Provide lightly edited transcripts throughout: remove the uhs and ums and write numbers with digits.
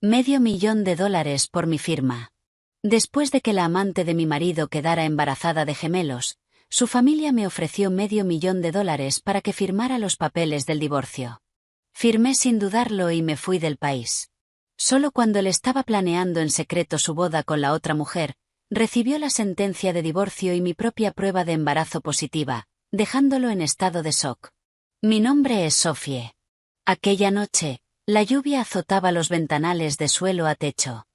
$500,000 por mi firma. Después de que la amante de mi marido quedara embarazada de gemelos, su familia me ofreció $500,000 para que firmara los papeles del divorcio. Firmé sin dudarlo y me fui del país. Solo cuando él estaba planeando en secreto su boda con la otra mujer, recibió la sentencia de divorcio y mi propia prueba de embarazo positiva, dejándolo en estado de shock. Mi nombre es Sophie. Aquella noche, la lluvia azotaba los ventanales de suelo a techo.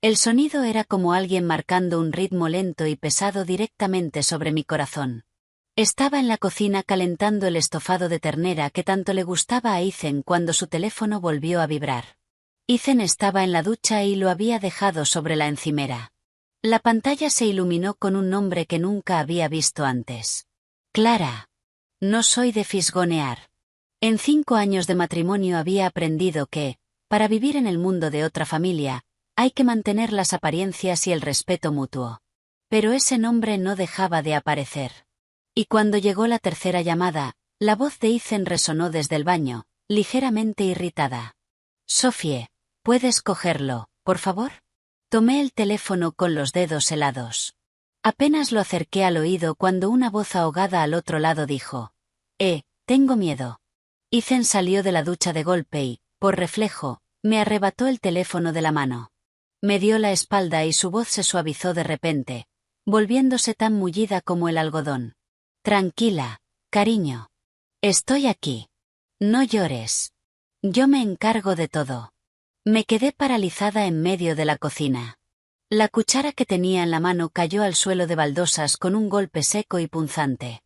El sonido era como alguien marcando un ritmo lento y pesado directamente sobre mi corazón. Estaba en la cocina calentando el estofado de ternera que tanto le gustaba a Ethan cuando su teléfono volvió a vibrar. Ethan estaba en la ducha y lo había dejado sobre la encimera. La pantalla se iluminó con un nombre que nunca había visto antes. Clara. No soy de fisgonear. En 5 años de matrimonio había aprendido que, para vivir en el mundo de otra familia, hay que mantener las apariencias y el respeto mutuo. Pero ese nombre no dejaba de aparecer. Y cuando llegó la tercera llamada, la voz de Ethan resonó desde el baño, ligeramente irritada. Sophie, ¿puedes cogerlo, por favor? Tomé el teléfono con los dedos helados. Apenas lo acerqué al oído cuando una voz ahogada al otro lado dijo: tengo miedo. Ethan salió de la ducha de golpe y, por reflejo, me arrebató el teléfono de la mano. Me dio la espalda y su voz se suavizó de repente, volviéndose tan mullida como el algodón. Tranquila, cariño. Estoy aquí. No llores. Yo me encargo de todo. Me quedé paralizada en medio de la cocina. La cuchara que tenía en la mano cayó al suelo de baldosas con un golpe seco y punzante.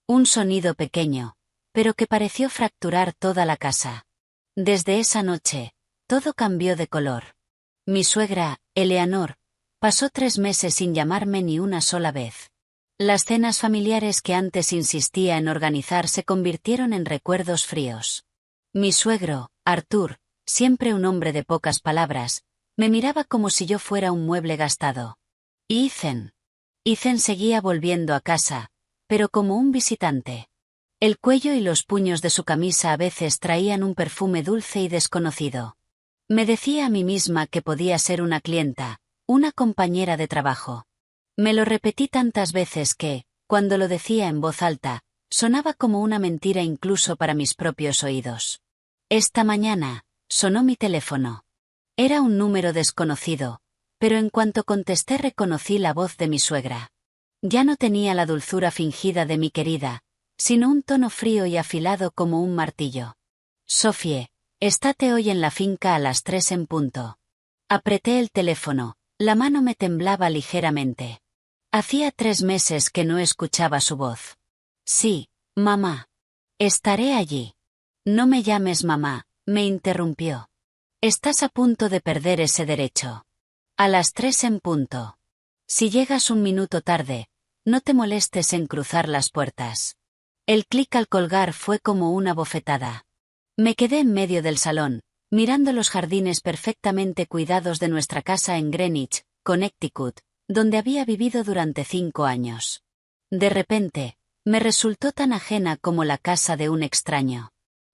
Un sonido pequeño, pero que pareció fracturar toda la casa. Desde esa noche, todo cambió de color. Mi suegra, Eleanor, pasó 3 meses sin llamarme ni una sola vez. Las cenas familiares que antes insistía en organizar se convirtieron en recuerdos fríos. Mi suegro, Arthur, siempre un hombre de pocas palabras, me miraba como si yo fuera un mueble gastado. ¿Y Ethan? Ethan seguía volviendo a casa, pero como un visitante. El cuello y los puños de su camisa a veces traían un perfume dulce y desconocido. Me decía a mí misma que podía ser una clienta, una compañera de trabajo. Me lo repetí tantas veces que, cuando lo decía en voz alta, sonaba como una mentira incluso para mis propios oídos. Esta mañana, sonó mi teléfono. Era un número desconocido, pero en cuanto contesté reconocí la voz de mi suegra. Ya no tenía la dulzura fingida de mi querida, sino un tono frío y afilado como un martillo. Sophie, estate hoy en la finca a las 3 en punto. Apreté el teléfono, la mano me temblaba ligeramente. Hacía 3 meses que no escuchaba su voz. Sí, mamá. Estaré allí. No me llames mamá, me interrumpió. Estás a punto de perder ese derecho. A las 3 en punto. Si llegas 1 minuto tarde, no te molestes en cruzar las puertas. El clic al colgar fue como una bofetada. Me quedé en medio del salón, mirando los jardines perfectamente cuidados de nuestra casa en Greenwich, Connecticut, donde había vivido durante 5 años. De repente, me resultó tan ajena como la casa de un extraño.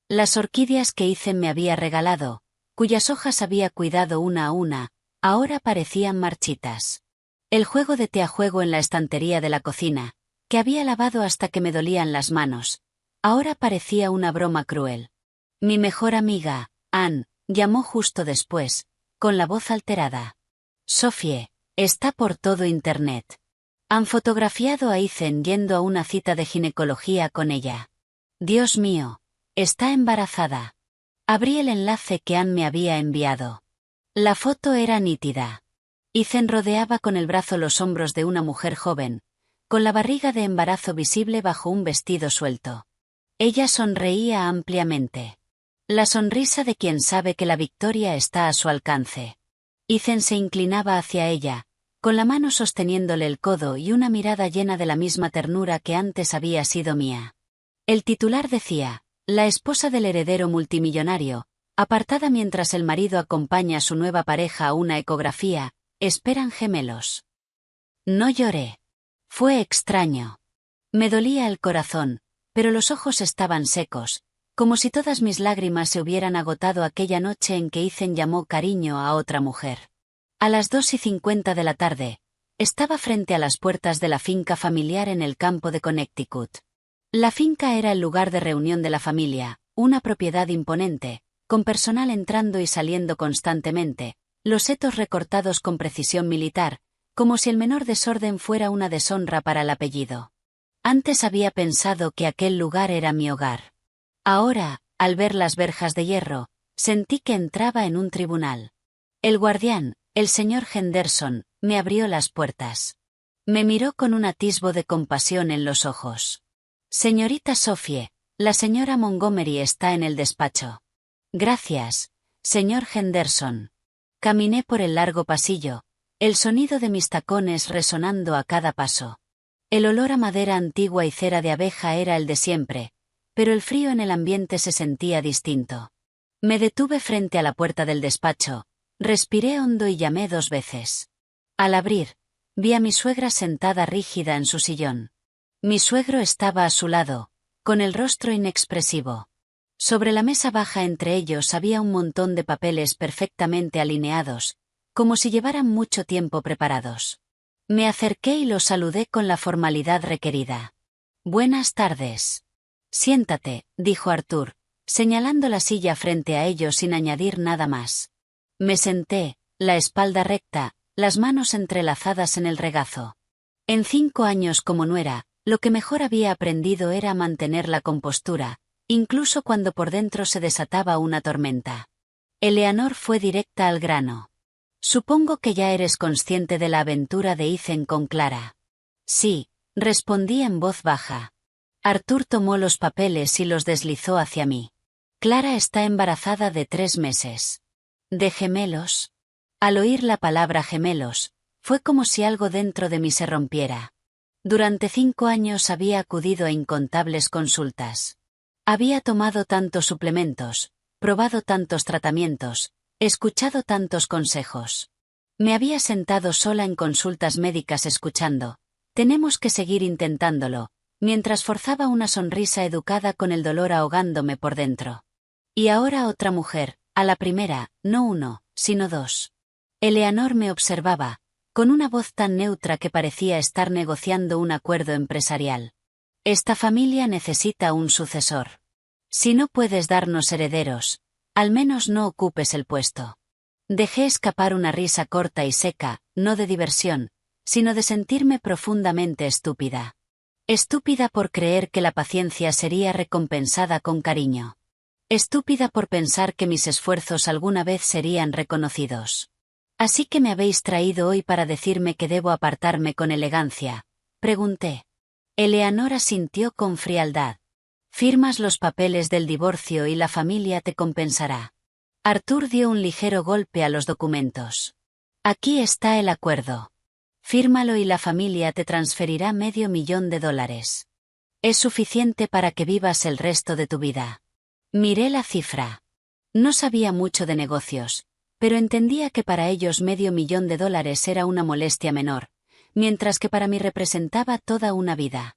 Las orquídeas que Ethan me había regalado, cuyas hojas había cuidado una a una, ahora parecían marchitas. El juego de té a juego en la estantería de la cocina, que había lavado hasta que me dolían las manos, ahora parecía una broma cruel. Mi mejor amiga, Anne, llamó justo después, con la voz alterada. Sophie, está por todo Internet. Han fotografiado a Ethan yendo a una cita de ginecología con ella. Dios mío, está embarazada. Abrí el enlace que Anne me había enviado. La foto era nítida. Ethan rodeaba con el brazo los hombros de una mujer joven, con la barriga de embarazo visible bajo un vestido suelto. Ella sonreía ampliamente. La sonrisa de quien sabe que la victoria está a su alcance. Ethan se inclinaba hacia ella, con la mano sosteniéndole el codo y una mirada llena de la misma ternura que antes había sido mía. El titular decía: la esposa del heredero multimillonario, apartada mientras el marido acompaña a su nueva pareja a una ecografía, esperan gemelos. No lloré. Fue extraño. Me dolía el corazón, pero los ojos estaban secos, como si todas mis lágrimas se hubieran agotado aquella noche en que Ethan llamó cariño a otra mujer. A las 2:50 de la tarde, estaba frente a las puertas de la finca familiar en el campo de Connecticut. La finca era el lugar de reunión de la familia, una propiedad imponente, con personal entrando y saliendo constantemente, los setos recortados con precisión militar, como si el menor desorden fuera una deshonra para el apellido. Antes había pensado que aquel lugar era mi hogar. Ahora, al ver las verjas de hierro, sentí que entraba en un tribunal. El guardián, el señor Henderson, me abrió las puertas. Me miró con un atisbo de compasión en los ojos. Señorita Sophie, la señora Montgomery está en el despacho. Gracias, señor Henderson. Caminé por el largo pasillo, el sonido de mis tacones resonando a cada paso. El olor a madera antigua y cera de abeja era el de siempre, pero el frío en el ambiente se sentía distinto. Me detuve frente a la puerta del despacho, respiré hondo y llamé 2 veces. Al abrir, vi a mi suegra sentada rígida en su sillón. Mi suegro estaba a su lado, con el rostro inexpresivo. Sobre la mesa baja entre ellos había un montón de papeles perfectamente alineados, como si llevaran mucho tiempo preparados. Me acerqué y los saludé con la formalidad requerida. Buenas tardes. Siéntate, dijo Arthur, señalando la silla frente a ellos sin añadir nada más. Me senté, la espalda recta, las manos entrelazadas en el regazo. En 5 años como nuera, lo que mejor había aprendido era mantener la compostura, incluso cuando por dentro se desataba una tormenta. Eleanor fue directa al grano. Supongo que ya eres consciente de la aventura de Ethan con Clara. Sí, respondí en voz baja. Arthur tomó los papeles y los deslizó hacia mí. Clara está embarazada de 3 meses. ¿De gemelos? Al oír la palabra gemelos, fue como si algo dentro de mí se rompiera. Durante 5 años había acudido a incontables consultas. Había tomado tantos suplementos, probado tantos tratamientos, escuchado tantos consejos. Me había sentado sola en consultas médicas escuchando. Tenemos que seguir intentándolo, mientras forzaba una sonrisa educada con el dolor ahogándome por dentro. Y ahora otra mujer, a la primera, no 1, sino 2. Eleanor me observaba, con una voz tan neutra que parecía estar negociando un acuerdo empresarial. Esta familia necesita un sucesor. Si no puedes darnos herederos, al menos no ocupes el puesto. Dejé escapar una risa corta y seca, no de diversión, sino de sentirme profundamente estúpida. Estúpida por creer que la paciencia sería recompensada con cariño. Estúpida por pensar que mis esfuerzos alguna vez serían reconocidos. ¿Así que me habéis traído hoy para decirme que debo apartarme con elegancia?, pregunté. Eleanor asintió con frialdad. Firmas los papeles del divorcio y la familia te compensará. Arthur dio un ligero golpe a los documentos. Aquí está el acuerdo. Fírmalo y la familia te transferirá $500,000. Es suficiente para que vivas el resto de tu vida. Miré la cifra. No sabía mucho de negocios, pero entendía que para ellos $500,000 era una molestia menor, mientras que para mí representaba toda una vida.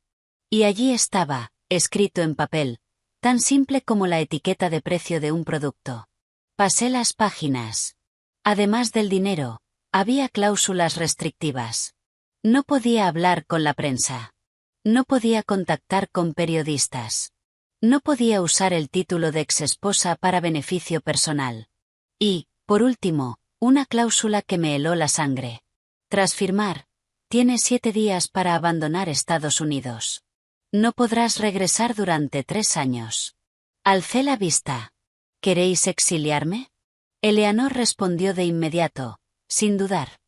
Y allí estaba, escrito en papel, tan simple como la etiqueta de precio de un producto. Pasé las páginas. Además del dinero, había cláusulas restrictivas. No podía hablar con la prensa. No podía contactar con periodistas. No podía usar el título de exesposa para beneficio personal. Y, por último, una cláusula que me heló la sangre. Tras firmar, tienes 7 días para abandonar Estados Unidos. No podrás regresar durante 3 años. Alcé la vista. ¿Queréis exiliarme? Eleanor respondió de inmediato, sin dudar.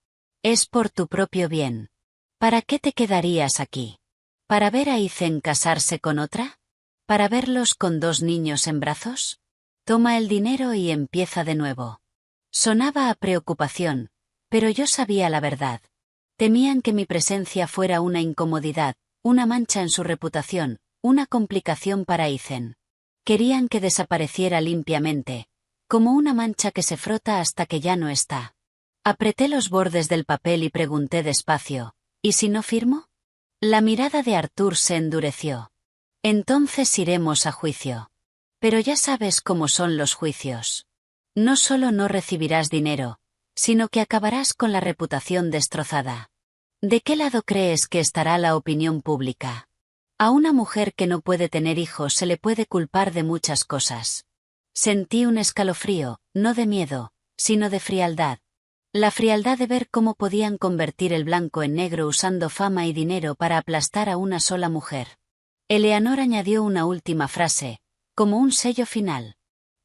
Es por tu propio bien. ¿Para qué te quedarías aquí? ¿Para ver a Ethan casarse con otra? ¿Para verlos con 2 niños en brazos? Toma el dinero y empieza de nuevo. Sonaba a preocupación, pero yo sabía la verdad. Temían que mi presencia fuera una incomodidad, una mancha en su reputación, una complicación para Ethan. Querían que desapareciera limpiamente, como una mancha que se frota hasta que ya no está. Apreté los bordes del papel y pregunté despacio, ¿y si no firmo? La mirada de Arthur se endureció. Entonces iremos a juicio. Pero ya sabes cómo son los juicios. No solo no recibirás dinero, sino que acabarás con la reputación destrozada. ¿De qué lado crees que estará la opinión pública? A una mujer que no puede tener hijos se le puede culpar de muchas cosas. Sentí un escalofrío, no de miedo, sino de frialdad. La frialdad de ver cómo podían convertir el blanco en negro usando fama y dinero para aplastar a una sola mujer. Eleanor añadió una última frase, como un sello final.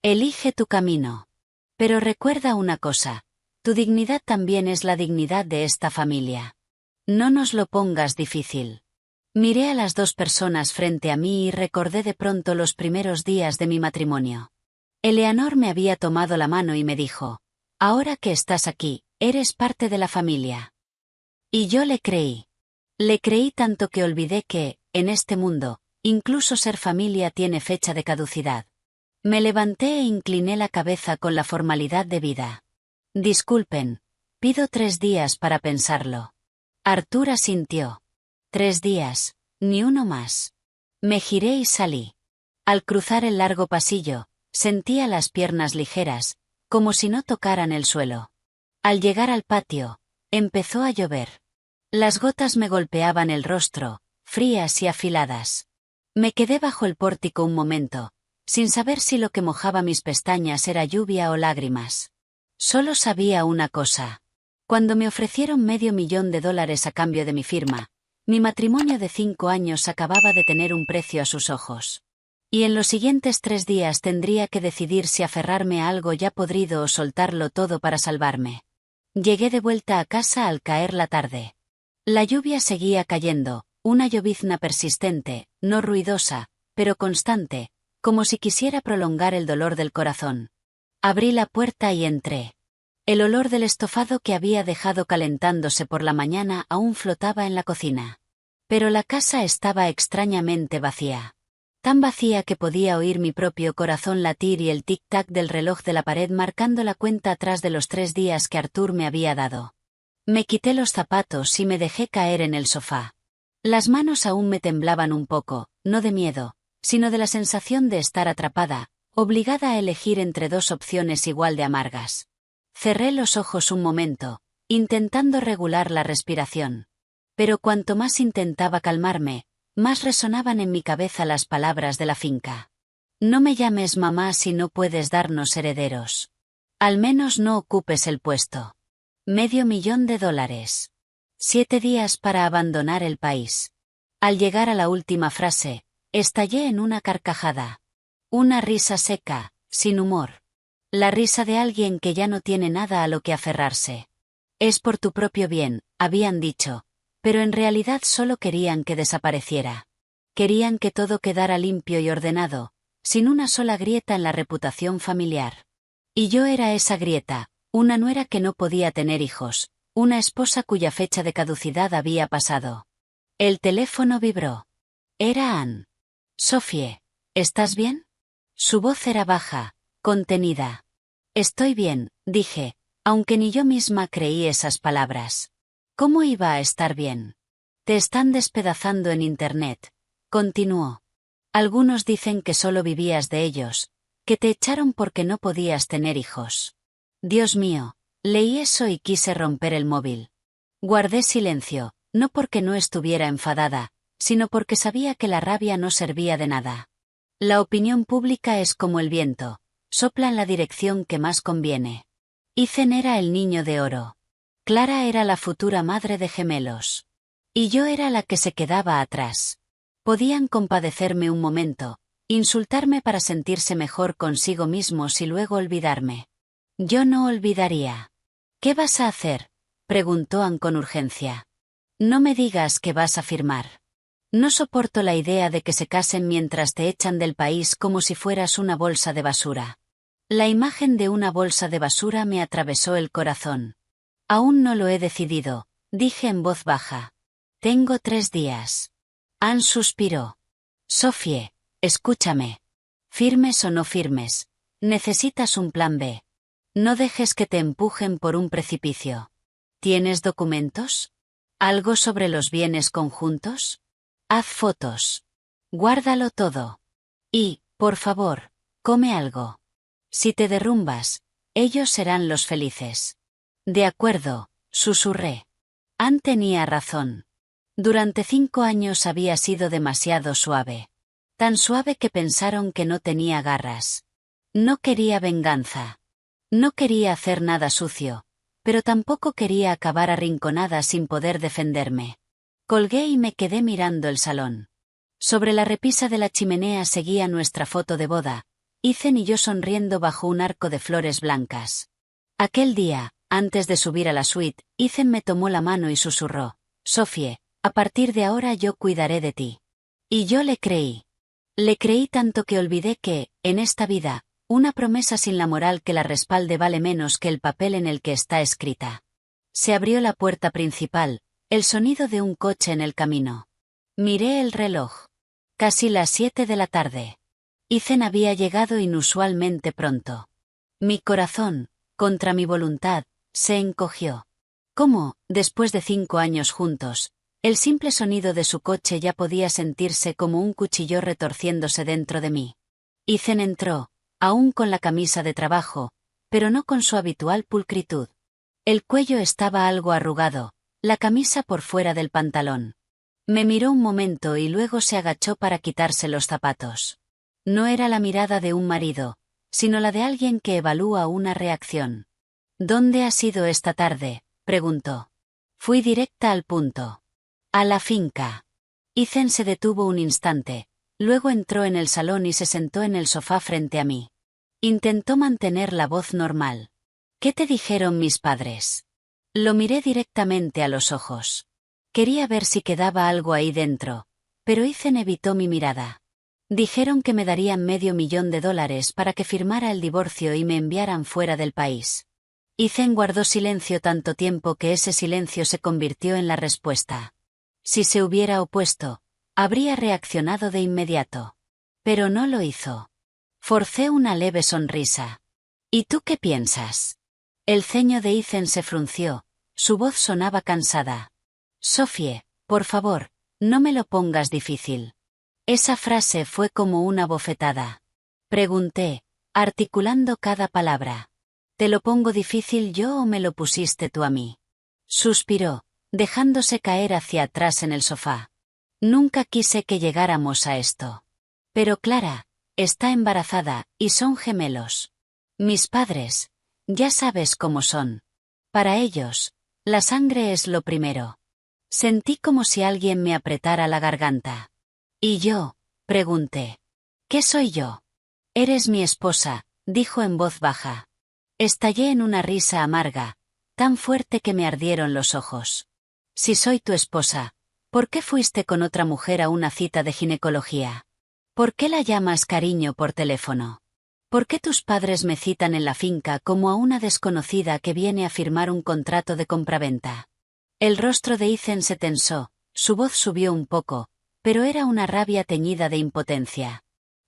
Elige tu camino. Pero recuerda una cosa, tu dignidad también es la dignidad de esta familia. No nos lo pongas difícil. Miré a las dos personas frente a mí y recordé de pronto los primeros días de mi matrimonio. Eleanor me había tomado la mano y me dijo, ahora que estás aquí, eres parte de la familia. Y yo le creí. Le creí tanto que olvidé que, en este mundo, incluso ser familia tiene fecha de caducidad. Me levanté e incliné la cabeza con la formalidad de vida. Disculpen, pido 3 días para pensarlo. Arthur asintió. 3 días, ni uno más. Me giré y salí. Al cruzar el largo pasillo, sentía las piernas ligeras, como si no tocaran el suelo. Al llegar al patio, empezó a llover. Las gotas me golpeaban el rostro, frías y afiladas. Me quedé bajo el pórtico un momento, sin saber si lo que mojaba mis pestañas era lluvia o lágrimas. Solo sabía una cosa. Cuando me ofrecieron $500,000 a cambio de mi firma, mi matrimonio de 5 años acababa de tener un precio a sus ojos. Y en los siguientes 3 días tendría que decidir si aferrarme a algo ya podrido o soltarlo todo para salvarme. Llegué de vuelta a casa al caer la tarde. La lluvia seguía cayendo, una llovizna persistente, no ruidosa, pero constante, como si quisiera prolongar el dolor del corazón. Abrí la puerta y entré. El olor del estofado que había dejado calentándose por la mañana aún flotaba en la cocina. Pero la casa estaba extrañamente vacía. Tan vacía que podía oír mi propio corazón latir y el tic-tac del reloj de la pared marcando la cuenta atrás de los 3 días que Arthur me había dado. Me quité los zapatos y me dejé caer en el sofá. Las manos aún me temblaban un poco, no de miedo, sino de la sensación de estar atrapada, obligada a elegir entre 2 opciones igual de amargas. Cerré los ojos un momento, intentando regular la respiración. Pero cuanto más intentaba calmarme, más resonaban en mi cabeza las palabras de la finca. No me llames mamá si no puedes darnos herederos. Al menos no ocupes el puesto. $500,000. 7 días para abandonar el país. Al llegar a la última frase, estallé en una carcajada. Una risa seca, sin humor. La risa de alguien que ya no tiene nada a lo que aferrarse. Es por tu propio bien, habían dicho, pero en realidad solo querían que desapareciera. Querían que todo quedara limpio y ordenado, sin una sola grieta en la reputación familiar. Y yo era esa grieta, una nuera que no podía tener hijos, una esposa cuya fecha de caducidad había pasado. El teléfono vibró. Era Anne. Sophie, ¿estás bien? Su voz era baja, contenida. Estoy bien, dije, aunque ni yo misma creí esas palabras. ¿Cómo iba a estar bien? Te están despedazando en Internet, continuó. Algunos dicen que solo vivías de ellos, que te echaron porque no podías tener hijos. Dios mío, leí eso y quise romper el móvil. Guardé silencio, no porque no estuviera enfadada, sino porque sabía que la rabia no servía de nada. La opinión pública es como el viento, sopla en la dirección que más conviene. Ethan era el niño de oro. Clara era la futura madre de gemelos. Y yo era la que se quedaba atrás. Podían compadecerme un momento, insultarme para sentirse mejor consigo mismos y luego olvidarme. Yo no olvidaría. ¿Qué vas a hacer?, preguntó Anne con urgencia. No me digas que vas a firmar. No soporto la idea de que se casen mientras te echan del país como si fueras una bolsa de basura. La imagen de una bolsa de basura me atravesó el corazón. Aún no lo he decidido, dije en voz baja. Tengo 3 días. Anne suspiró. Sophie, escúchame. Firmes o no firmes, necesitas un plan B. No dejes que te empujen por un precipicio. ¿Tienes documentos? ¿Algo sobre los bienes conjuntos? Haz fotos. Guárdalo todo. Y, por favor, Come algo. Si te derrumbas, ellos serán los felices. De acuerdo, susurré. Ann tenía razón. Durante 5 años había sido demasiado suave. Tan suave que pensaron que no tenía garras. No quería venganza. No quería hacer nada sucio, pero tampoco quería acabar arrinconada sin poder defenderme. Colgué y me quedé mirando el salón. Sobre la repisa de la chimenea seguía nuestra foto de boda, Ethan y yo sonriendo bajo un arco de flores blancas. Aquel día, antes de subir a la suite, Ethan me tomó la mano y susurró: Sophie, a partir de ahora yo cuidaré de ti. Y yo le creí. Le creí tanto que olvidé que, en esta vida, una promesa sin la moral que la respalde vale menos que el papel en el que está escrita. Se abrió la puerta principal, el sonido de un coche en el camino. Miré el reloj. Casi las 7 de la tarde. Ethan había llegado inusualmente pronto. Mi corazón, contra mi voluntad, se encogió. ¿Cómo, después de 5 años juntos, el simple sonido de su coche ya podía sentirse como un cuchillo retorciéndose dentro de mí? Ethan entró, aún con la camisa de trabajo, pero no con su habitual pulcritud. El cuello estaba algo arrugado, la camisa por fuera del pantalón. Me miró un momento y luego se agachó para quitarse los zapatos. No era la mirada de un marido, sino la de alguien que evalúa una reacción. ¿Dónde has ido esta tarde?, preguntó. Fui directa al punto. A la finca. Ethan se detuvo un instante, luego entró en el salón y se sentó en el sofá frente a mí. Intentó mantener la voz normal. ¿Qué te dijeron mis padres? Lo miré directamente a los ojos. Quería ver si quedaba algo ahí dentro, pero Ethan evitó mi mirada. Dijeron que me darían $500,000 para que firmara el divorcio y me enviaran fuera del país. Ethan guardó silencio tanto tiempo que ese silencio se convirtió en la respuesta. Si se hubiera opuesto, habría reaccionado de inmediato. Pero no lo hizo. Forcé una leve sonrisa. ¿Y tú qué piensas? El ceño de Ethan se frunció, su voz sonaba cansada. Sophie, por favor, no me lo pongas difícil. Esa frase fue como una bofetada. Pregunté, articulando cada palabra. ¿Te lo pongo difícil yo o me lo pusiste tú a mí? Suspiró, dejándose caer hacia atrás en el sofá. Nunca quise que llegáramos a esto. Pero Clara, está embarazada, y son gemelos. Mis padres, ya sabes cómo son. Para ellos, la sangre es lo primero. Sentí como si alguien me apretara la garganta. ¿Y yo?, pregunté. ¿Qué soy yo? Eres mi esposa, dijo en voz baja. Estallé en una risa amarga, tan fuerte que me ardieron los ojos. Si soy tu esposa, ¿por qué fuiste con otra mujer a una cita de ginecología? ¿Por qué la llamas cariño por teléfono? ¿Por qué tus padres me citan en la finca como a una desconocida que viene a firmar un contrato de compraventa? El rostro de Ethan se tensó, su voz subió un poco, pero era una rabia teñida de impotencia.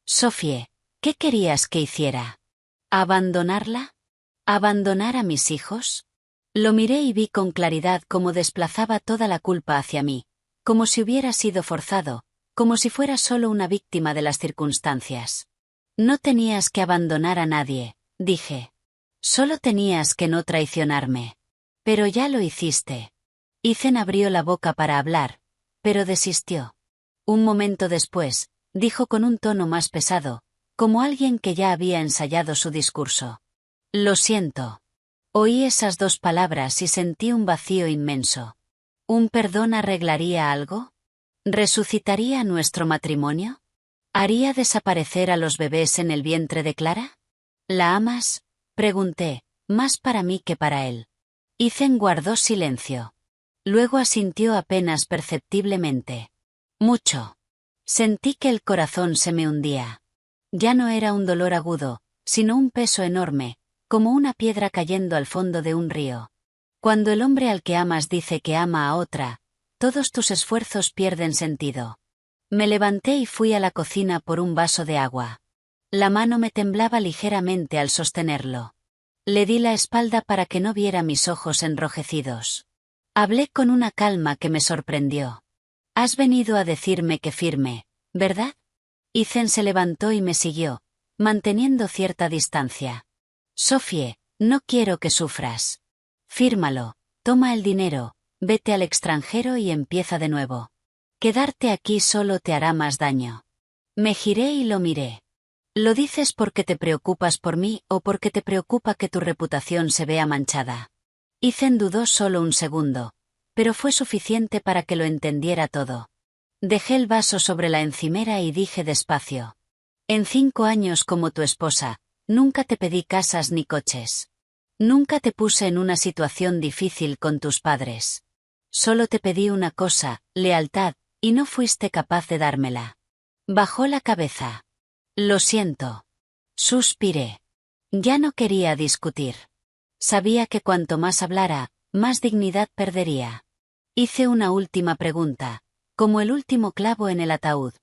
Sophie, ¿qué querías que hiciera? ¿Abandonarla? ¿Abandonar a mis hijos? Lo miré y vi con claridad cómo desplazaba toda la culpa hacia mí, como si hubiera sido forzado, como si fuera solo una víctima de las circunstancias. No tenías que abandonar a nadie, dije. Solo tenías que no traicionarme. Pero ya lo hiciste. Ethan abrió la boca para hablar, pero desistió. Un momento después, dijo con un tono más pesado, como alguien que ya había ensayado su discurso. Lo siento. Oí esas 2 palabras y sentí un vacío inmenso. ¿Un perdón arreglaría algo? ¿Resucitaría nuestro matrimonio? ¿Haría desaparecer a los bebés en el vientre de Clara? ¿La amas?, pregunté, más para mí que para él. Ethan guardó silencio. Luego asintió apenas perceptiblemente. Mucho. Sentí que el corazón se me hundía. Ya no era un dolor agudo, sino un peso enorme, como una piedra cayendo al fondo de un río. Cuando el hombre al que amas dice que ama a otra, todos tus esfuerzos pierden sentido. Me levanté y fui a la cocina por un vaso de agua. La mano me temblaba ligeramente al sostenerlo. Le di la espalda para que no viera mis ojos enrojecidos. Hablé con una calma que me sorprendió. Has venido a decirme que firme, ¿verdad? Ethan se levantó y me siguió, manteniendo cierta distancia. Sophie, no quiero que sufras. Fírmalo, toma el dinero, vete al extranjero y empieza de nuevo. Quedarte aquí solo te hará más daño. Me giré y lo miré. ¿Lo dices porque te preocupas por mí o porque te preocupa que tu reputación se vea manchada? Ethan dudó solo un segundo, pero fue suficiente para que lo entendiera todo. Dejé el vaso sobre la encimera y dije despacio. En 5 años como tu esposa, nunca te pedí casas ni coches. Nunca te puse en una situación difícil con tus padres. Solo te pedí una cosa, lealtad, y no fuiste capaz de dármela. Bajó la cabeza. Lo siento. Suspiré. Ya no quería discutir. Sabía que cuanto más hablara, más dignidad perdería. Hice una última pregunta, como el último clavo en el ataúd.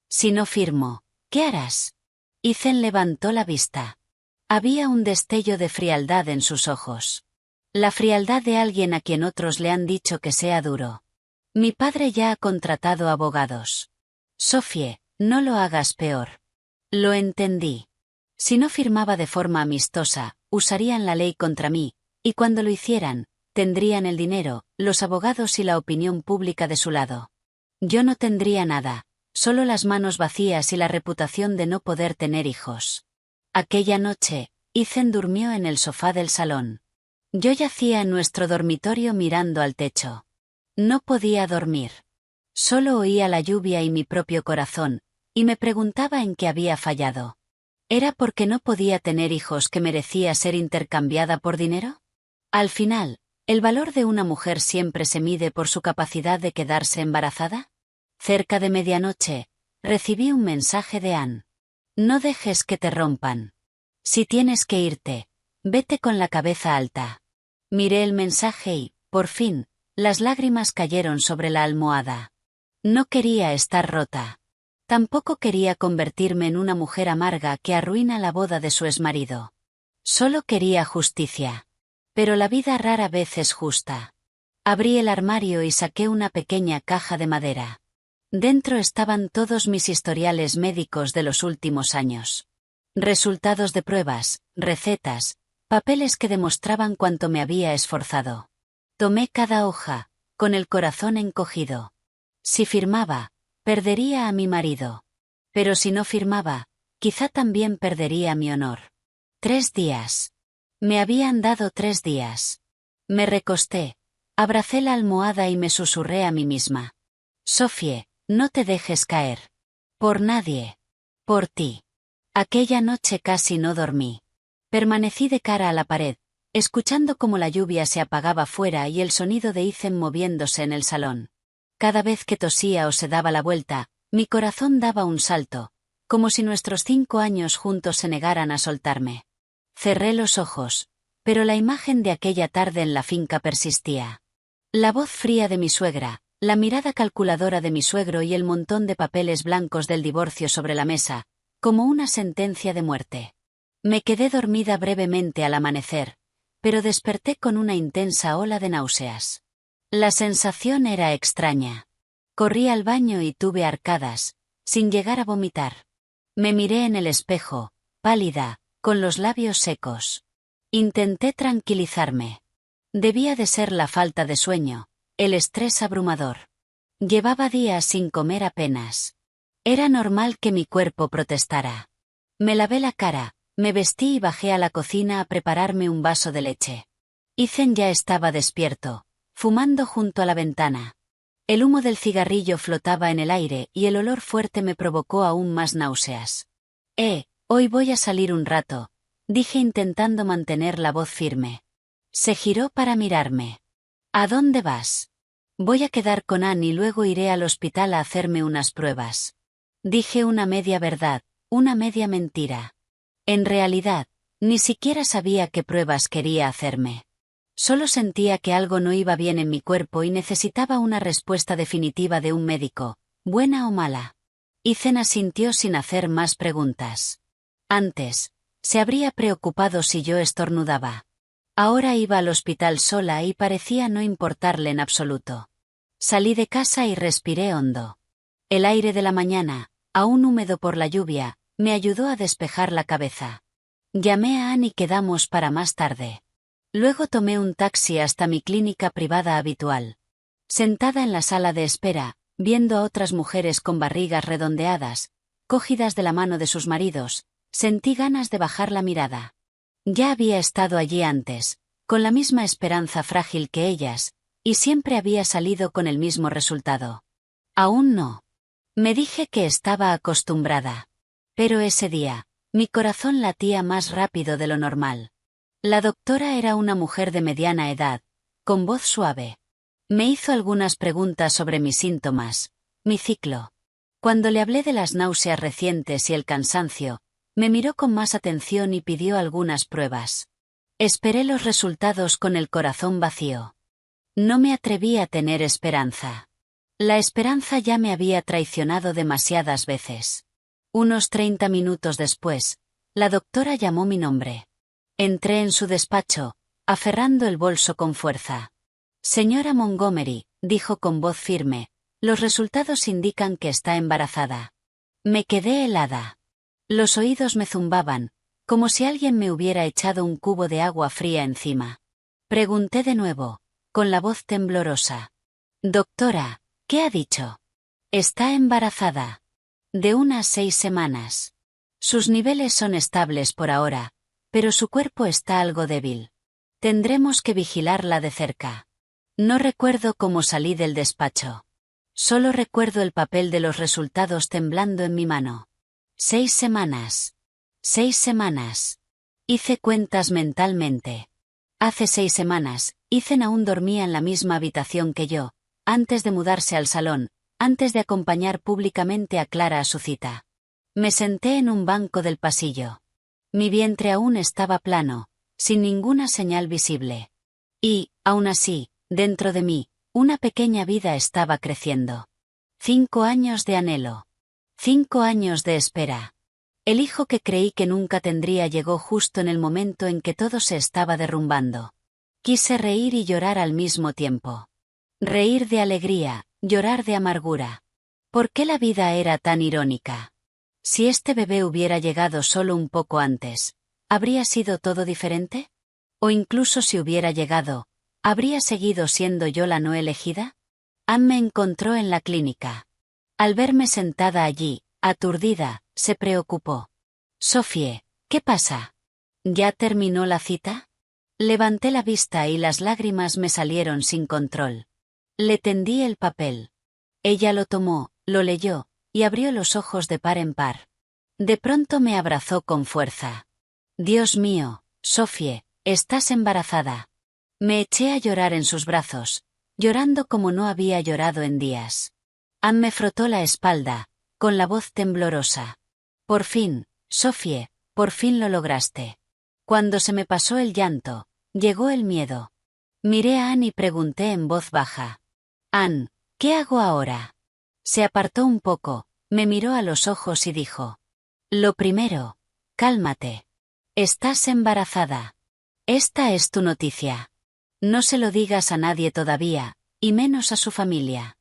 Si no firmo, ¿qué harás? Ethan levantó la vista. Había un destello de frialdad en sus ojos. La frialdad de alguien a quien otros le han dicho que sea duro. Mi padre ya ha contratado abogados. Sophie, no lo hagas peor. Lo entendí. Si no firmaba de forma amistosa, usarían la ley contra mí, y cuando lo hicieran, tendrían el dinero, los abogados y la opinión pública de su lado. Yo no tendría nada, solo las manos vacías y la reputación de no poder tener hijos. Aquella noche, Ethan durmió en el sofá del salón. Yo yacía en nuestro dormitorio mirando al techo. No podía dormir. Solo oía la lluvia y mi propio corazón, y me preguntaba en qué había fallado. ¿Era porque no podía tener hijos que merecía ser intercambiada por dinero? Al final, ¿el valor de una mujer siempre se mide por su capacidad de quedarse embarazada? Cerca de medianoche, recibí un mensaje de Anne. No dejes que te rompan. Si tienes que irte, vete con la cabeza alta. Miré el mensaje y, por fin, las lágrimas cayeron sobre la almohada. No quería estar rota. Tampoco quería convertirme en una mujer amarga que arruina la boda de su exmarido. Solo quería justicia. Pero la vida rara vez es justa. Abrí el armario y saqué una pequeña caja de madera. Dentro estaban todos mis historiales médicos de los últimos años. Resultados de pruebas, recetas, papeles que demostraban cuánto me había esforzado. Tomé cada hoja, con el corazón encogido. Si firmaba, perdería a mi marido. Pero si no firmaba, quizá también perdería mi honor. 3 días. Me habían dado 3 días. Me recosté, abracé la almohada y me susurré a mí misma. Sophie, no te dejes caer. Por nadie. Por ti. Aquella noche casi no dormí. Permanecí de cara a la pared, escuchando cómo la lluvia se apagaba fuera y el sonido de Ethan moviéndose en el salón. Cada vez que tosía o se daba la vuelta, mi corazón daba un salto, como si nuestros 5 años juntos se negaran a soltarme. Cerré los ojos, pero la imagen de aquella tarde en la finca persistía. La voz fría de mi suegra, la mirada calculadora de mi suegro y el montón de papeles blancos del divorcio sobre la mesa, como una sentencia de muerte. Me quedé dormida brevemente al amanecer, pero desperté con una intensa ola de náuseas. La sensación era extraña. Corrí al baño y tuve arcadas, sin llegar a vomitar. Me miré en el espejo, pálida, con los labios secos. Intenté tranquilizarme. Debía de ser la falta de sueño, el estrés abrumador. Llevaba días sin comer apenas. Era normal que mi cuerpo protestara. Me lavé la cara, me vestí y bajé a la cocina a prepararme un vaso de leche. Ethan ya estaba despierto, fumando junto a la ventana. El humo del cigarrillo flotaba en el aire y el olor fuerte me provocó aún más náuseas. Hoy voy a salir un rato, dije intentando mantener la voz firme. Se giró para mirarme. ¿A dónde vas? Voy a quedar con Anne y luego iré al hospital a hacerme unas pruebas. Dije una media verdad, una media mentira. En realidad, ni siquiera sabía qué pruebas quería hacerme. Solo sentía que algo no iba bien en mi cuerpo y necesitaba una respuesta definitiva de un médico, buena o mala. Ethan asintió sin hacer más preguntas. Antes, se habría preocupado si yo estornudaba. Ahora iba al hospital sola y parecía no importarle en absoluto. Salí de casa y respiré hondo. El aire de la mañana, aún húmedo por la lluvia, Me ayudó a despejar la cabeza. Llamé a Anne y quedamos para más tarde. Luego tomé un taxi hasta mi clínica privada habitual. Sentada en la sala de espera, viendo a otras mujeres con barrigas redondeadas, cogidas de la mano de sus maridos, sentí ganas de bajar la mirada. Ya había estado allí antes, con la misma esperanza frágil que ellas, y siempre había salido con el mismo resultado. Aún no. Me dije que estaba acostumbrada. Pero ese día, mi corazón latía más rápido de lo normal. La doctora era una mujer de mediana edad, con voz suave. Me hizo algunas preguntas sobre mis síntomas, mi ciclo. Cuando le hablé de las náuseas recientes y el cansancio, me miró con más atención y pidió algunas pruebas. Esperé los resultados con el corazón vacío. No me atreví a tener esperanza. La esperanza ya me había traicionado demasiadas veces. Unos 30 minutos después, la doctora llamó mi nombre. Entré en su despacho, aferrando el bolso con fuerza. Señora Montgomery, dijo con voz firme, los resultados indican que está embarazada. Me quedé helada. Los oídos me zumbaban, como si alguien me hubiera echado un cubo de agua fría encima. Pregunté de nuevo, con la voz temblorosa. Doctora, ¿qué ha dicho? Está embarazada. De unas 6 semanas. Sus niveles son estables por ahora, pero su cuerpo está algo débil. Tendremos que vigilarla de cerca. No recuerdo cómo salí del despacho. Solo recuerdo el papel de los resultados temblando en mi mano. 6 semanas. 6 semanas. Hice cuentas mentalmente. Hace 6 semanas, Ethan aún dormía en la misma habitación que yo, antes de mudarse al salón, antes de acompañar públicamente a Clara a su cita. Me senté en un banco del pasillo. Mi vientre aún estaba plano, sin ninguna señal visible. Y, aún así, dentro de mí, una pequeña vida estaba creciendo. 5 años de anhelo. 5 años de espera. El hijo que creí que nunca tendría llegó justo en el momento en que todo se estaba derrumbando. Quise reír y llorar al mismo tiempo. Reír de alegría, llorar de amargura. ¿Por qué la vida era tan irónica? Si este bebé hubiera llegado solo un poco antes, ¿habría sido todo diferente? O incluso si hubiera llegado, ¿habría seguido siendo yo la no elegida? Anne me encontró en la clínica. Al verme sentada allí, aturdida, se preocupó. Sophie, ¿qué pasa? ¿Ya terminó la cita? Levanté la vista y las lágrimas me salieron sin control. Le tendí el papel. Ella lo tomó, lo leyó, y abrió los ojos de par en par. De pronto me abrazó con fuerza. Dios mío, Sophie, estás embarazada. Me eché a llorar en sus brazos, llorando como no había llorado en días. Anne me frotó la espalda, con la voz temblorosa. Por fin, Sophie, por fin lo lograste. Cuando se me pasó el llanto, llegó el miedo. Miré a Anne y pregunté en voz baja. Anne, ¿qué hago ahora? Se apartó un poco, me miró a los ojos y dijo. Lo primero, cálmate. Estás embarazada. Esta es tu noticia. No se lo digas a nadie todavía, y menos a su familia.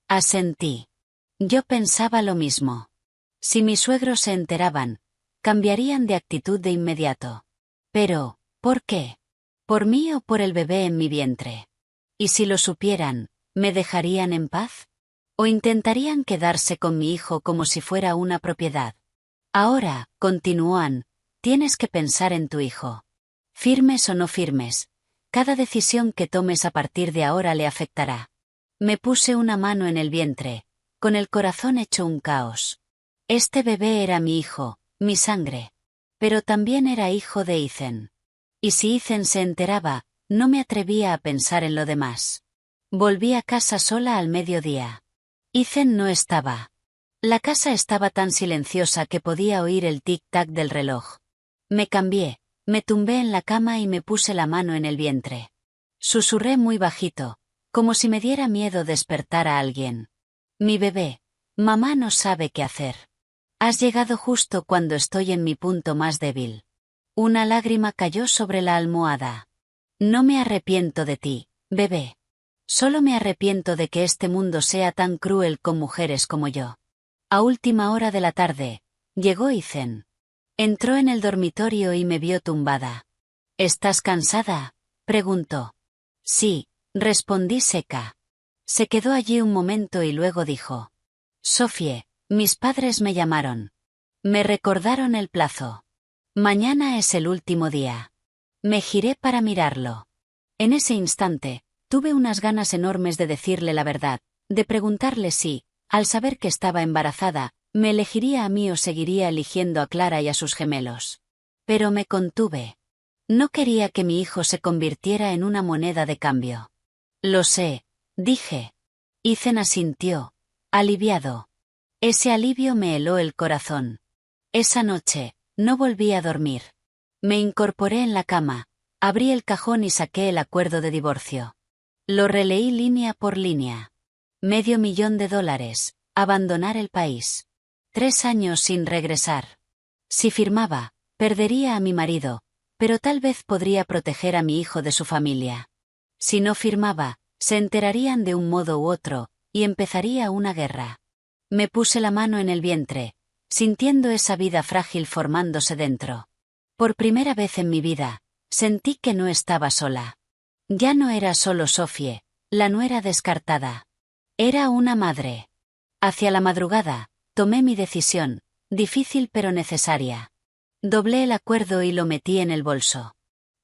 Asentí. Yo pensaba lo mismo. Si mis suegros se enteraban, cambiarían de actitud de inmediato. Pero, ¿por qué? ¿Por mí o por el bebé en mi vientre? Y si lo supieran, ¿me dejarían en paz? ¿O intentarían quedarse con mi hijo como si fuera una propiedad? Ahora, continuó Anne, tienes que pensar en tu hijo. Firmes o no firmes, cada decisión que tomes a partir de ahora le afectará. Me puse una mano en el vientre, con el corazón hecho un caos. Este bebé era mi hijo, mi sangre. Pero también era hijo de Ethan. Y si Ethan se enteraba, no me atrevía a pensar en lo demás. Volví a casa sola al mediodía. Ethan no estaba. La casa estaba tan silenciosa que podía oír el tic-tac del reloj. Me cambié, me tumbé en la cama y me puse la mano en el vientre. Susurré muy bajito, como si me diera miedo despertar a alguien. Mi bebé, mamá no sabe qué hacer. Has llegado justo cuando estoy en mi punto más débil. Una lágrima cayó sobre la almohada. No me arrepiento de ti, bebé. Solo me arrepiento de que este mundo sea tan cruel con mujeres como yo. A última hora de la tarde, Llegó Ethan. Entró en el dormitorio y me vio tumbada. ¿Estás cansada?, preguntó. Sí, respondí seca. Se quedó allí un momento y luego dijo: Sophie, mis padres me llamaron. Me recordaron el plazo. Mañana es el último día. Me giré para mirarlo. En ese instante, tuve unas ganas enormes de decirle la verdad, de preguntarle si, al saber que estaba embarazada, me elegiría a mí o seguiría eligiendo a Clara y a sus gemelos. Pero me contuve. No quería que mi hijo se convirtiera en una moneda de cambio. Lo sé, dije. Ethan asintió, aliviado. Ese alivio me heló el corazón. Esa noche, no volví a dormir. Me incorporé en la cama, abrí el cajón y saqué el acuerdo de divorcio. Lo releí línea por línea. $500,000, abandonar el país. 3 años sin regresar. Si firmaba, perdería a mi marido, pero tal vez podría proteger a mi hijo de su familia. Si no firmaba, se enterarían de un modo u otro, y empezaría una guerra. Me puse la mano en el vientre, sintiendo esa vida frágil formándose dentro. Por primera vez en mi vida, sentí que no estaba sola. Ya no era solo Sophie, la nuera descartada. Era una madre. Hacia la madrugada, tomé mi decisión, difícil pero necesaria. Doblé el acuerdo y lo metí en el bolso.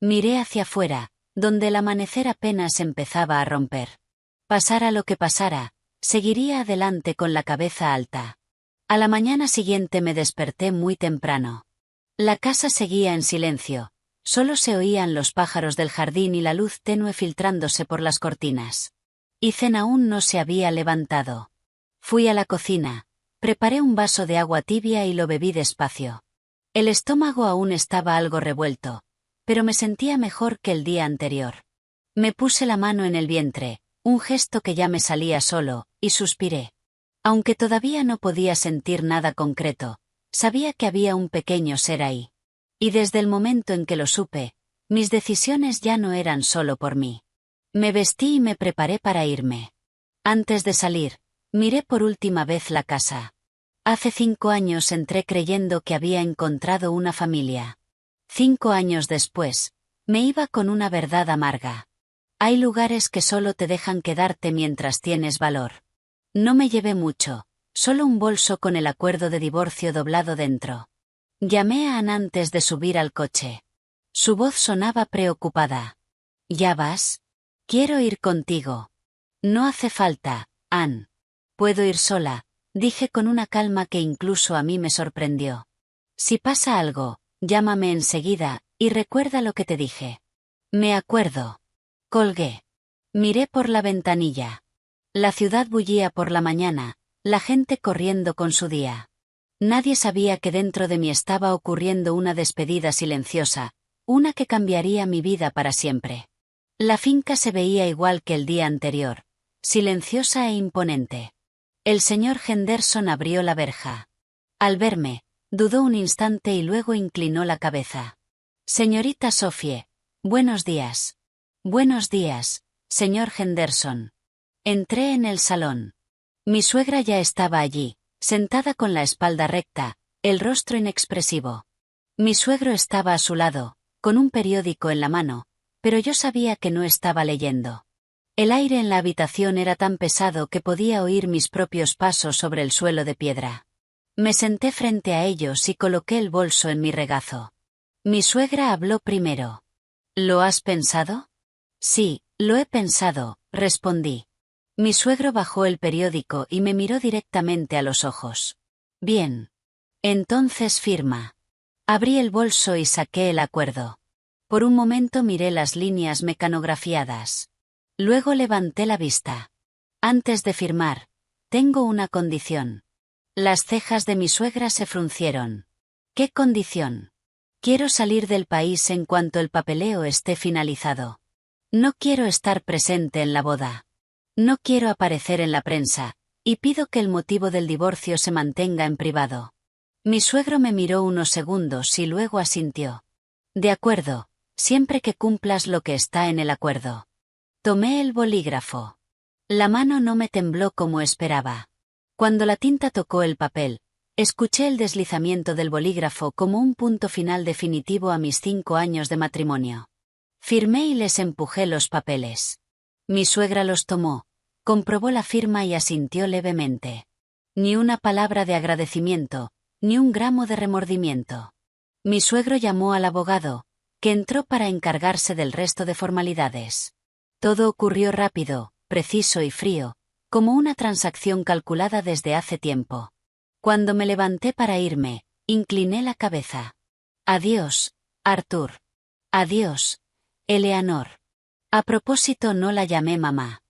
Miré hacia afuera, donde el amanecer apenas empezaba a romper. Pasara lo que pasara, seguiría adelante con la cabeza alta. A la mañana siguiente me desperté muy temprano. La casa seguía en silencio, solo se oían los pájaros del jardín y la luz tenue filtrándose por las cortinas. Ethan aún no se había levantado. Fui a la cocina, preparé un vaso de agua tibia y lo bebí despacio. El estómago aún estaba algo revuelto, pero me sentía mejor que el día anterior. Me puse la mano en el vientre, un gesto que ya me salía solo, y suspiré. Aunque todavía no podía sentir nada concreto, sabía que había un pequeño ser ahí. Y desde el momento en que lo supe, mis decisiones ya no eran solo por mí. Me vestí y me preparé para irme. Antes de salir, miré por última vez la casa. Hace 5 años entré creyendo que había encontrado una familia. 5 años después, me iba con una verdad amarga. Hay lugares que solo te dejan quedarte mientras tienes valor. No me llevé mucho, solo un bolso con el acuerdo de divorcio doblado dentro. Llamé a Ann antes de subir al coche. Su voz sonaba preocupada. ¿Ya vas? Quiero ir contigo. No hace falta, Ann. Puedo ir sola, dije con una calma que incluso a mí me sorprendió. Si pasa algo, llámame enseguida, y recuerda lo que te dije. Me acuerdo. Colgué. Miré por la ventanilla. La ciudad bullía por la mañana, la gente corriendo con su día. Nadie sabía que dentro de mí estaba ocurriendo una despedida silenciosa, una que cambiaría mi vida para siempre. La finca se veía igual que el día anterior, silenciosa e imponente. El señor Henderson abrió la verja. Al verme, dudó un instante y luego inclinó la cabeza. Señorita Sophie, buenos días. Buenos días, señor Henderson. Entré en el salón. Mi suegra ya estaba allí, sentada con la espalda recta, el rostro inexpresivo. Mi suegro estaba a su lado, con un periódico en la mano, pero yo sabía que no estaba leyendo. El aire en la habitación era tan pesado que podía oír mis propios pasos sobre el suelo de piedra. Me senté frente a ellos y coloqué el bolso en mi regazo. Mi suegra habló primero. ¿Lo has pensado? Sí, lo he pensado, respondí. Mi suegro bajó el periódico y me miró directamente a los ojos. Bien. Entonces firma. Abrí el bolso y saqué el acuerdo. Por un momento miré las líneas mecanografiadas. Luego levanté la vista. Antes de firmar, tengo una condición. Las cejas de mi suegra se fruncieron. ¿Qué condición? Quiero salir del país en cuanto el papeleo esté finalizado. No quiero estar presente en la boda. No quiero aparecer en la prensa, y pido que el motivo del divorcio se mantenga en privado. Mi suegro me miró unos segundos y luego asintió. De acuerdo, siempre que cumplas lo que está en el acuerdo. Tomé el bolígrafo. La mano no me tembló como esperaba. Cuando la tinta tocó el papel, Escuché el deslizamiento del bolígrafo como un punto final definitivo a mis 5 años de matrimonio. Firmé y les empujé los papeles. Mi suegra los tomó, comprobó la firma y asintió levemente. Ni una palabra de agradecimiento, ni un gramo de remordimiento. Mi suegro llamó al abogado, que entró para encargarse del resto de formalidades. Todo ocurrió rápido, preciso y frío, como una transacción calculada desde hace tiempo. Cuando me levanté para irme, incliné la cabeza. Adiós, Arthur. Adiós, Eleanor. A propósito, no la llamé mamá.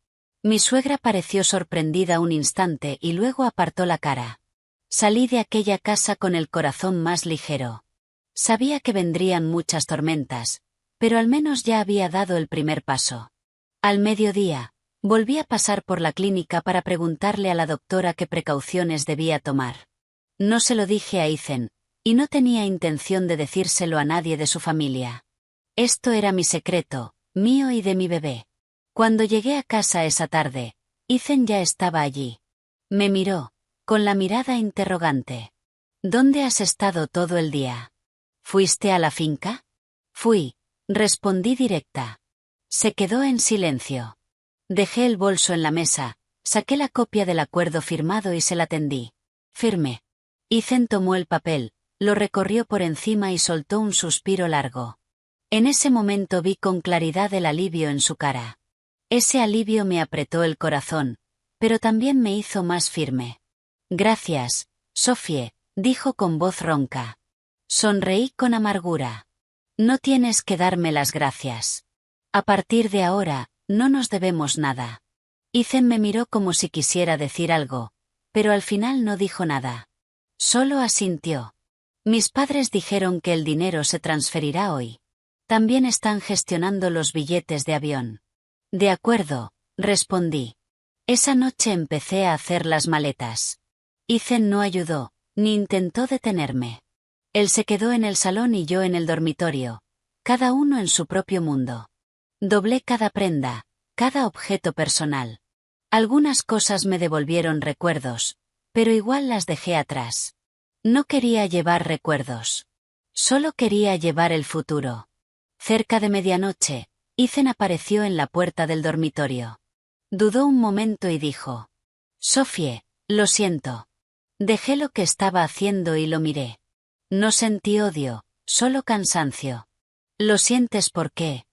Mi suegra pareció sorprendida un instante y luego apartó la cara. Salí de aquella casa con el corazón más ligero. Sabía que vendrían muchas tormentas, pero al menos ya había dado el primer paso. Al mediodía, volví a pasar por la clínica para preguntarle a la doctora qué precauciones debía tomar. No se lo dije a Ethan, y no tenía intención de decírselo a nadie de su familia. Esto era mi secreto, mío y de mi bebé. Cuando llegué a casa esa tarde, Ethan ya estaba allí. Me miró, con la mirada interrogante. ¿Dónde has estado todo el día? ¿Fuiste a la finca? Fui, respondí directa. Se quedó en silencio. Dejé el bolso en la mesa, saqué la copia del acuerdo firmado y se la tendí. Firme. Ethan tomó el papel, lo recorrió por encima y soltó un suspiro largo. En ese momento vi con claridad el alivio en su cara. Ese alivio me apretó el corazón, pero también me hizo más firme. Gracias, Sophie, dijo con voz ronca. Sonreí con amargura. No tienes que darme las gracias. A partir de ahora, no nos debemos nada. Ethan me miró como si quisiera decir algo, pero al final no dijo nada. Solo asintió. Mis padres dijeron que el dinero se transferirá hoy. También están gestionando los billetes de avión. De acuerdo, respondí. Esa noche empecé a hacer las maletas. Ethan no ayudó, ni intentó detenerme. Él se quedó en el salón y yo en el dormitorio, cada uno en su propio mundo. Doblé cada prenda, cada objeto personal. Algunas cosas me devolvieron recuerdos, pero igual las dejé atrás. No quería llevar recuerdos. Solo quería llevar el futuro. Cerca de medianoche, Ethan apareció en la puerta del dormitorio. Dudó un momento y dijo: Sophie, lo siento. Dejé lo que estaba haciendo y lo miré. No sentí odio, solo cansancio. ¿Lo sientes por qué?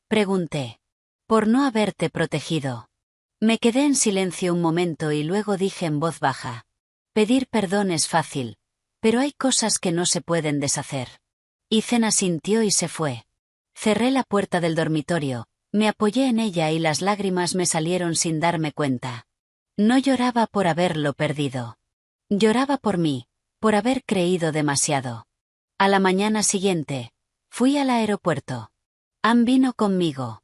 Pregunté. Por no haberte protegido. Me quedé en silencio un momento y luego dije en voz baja: pedir perdón es fácil, pero hay cosas que no se pueden deshacer. Ethan asintió y se fue. Cerré la puerta del dormitorio, me apoyé en ella y las lágrimas me salieron sin darme cuenta. No lloraba por haberlo perdido. Lloraba por mí, por haber creído demasiado. A la mañana siguiente, fui al aeropuerto. Ann vino conmigo.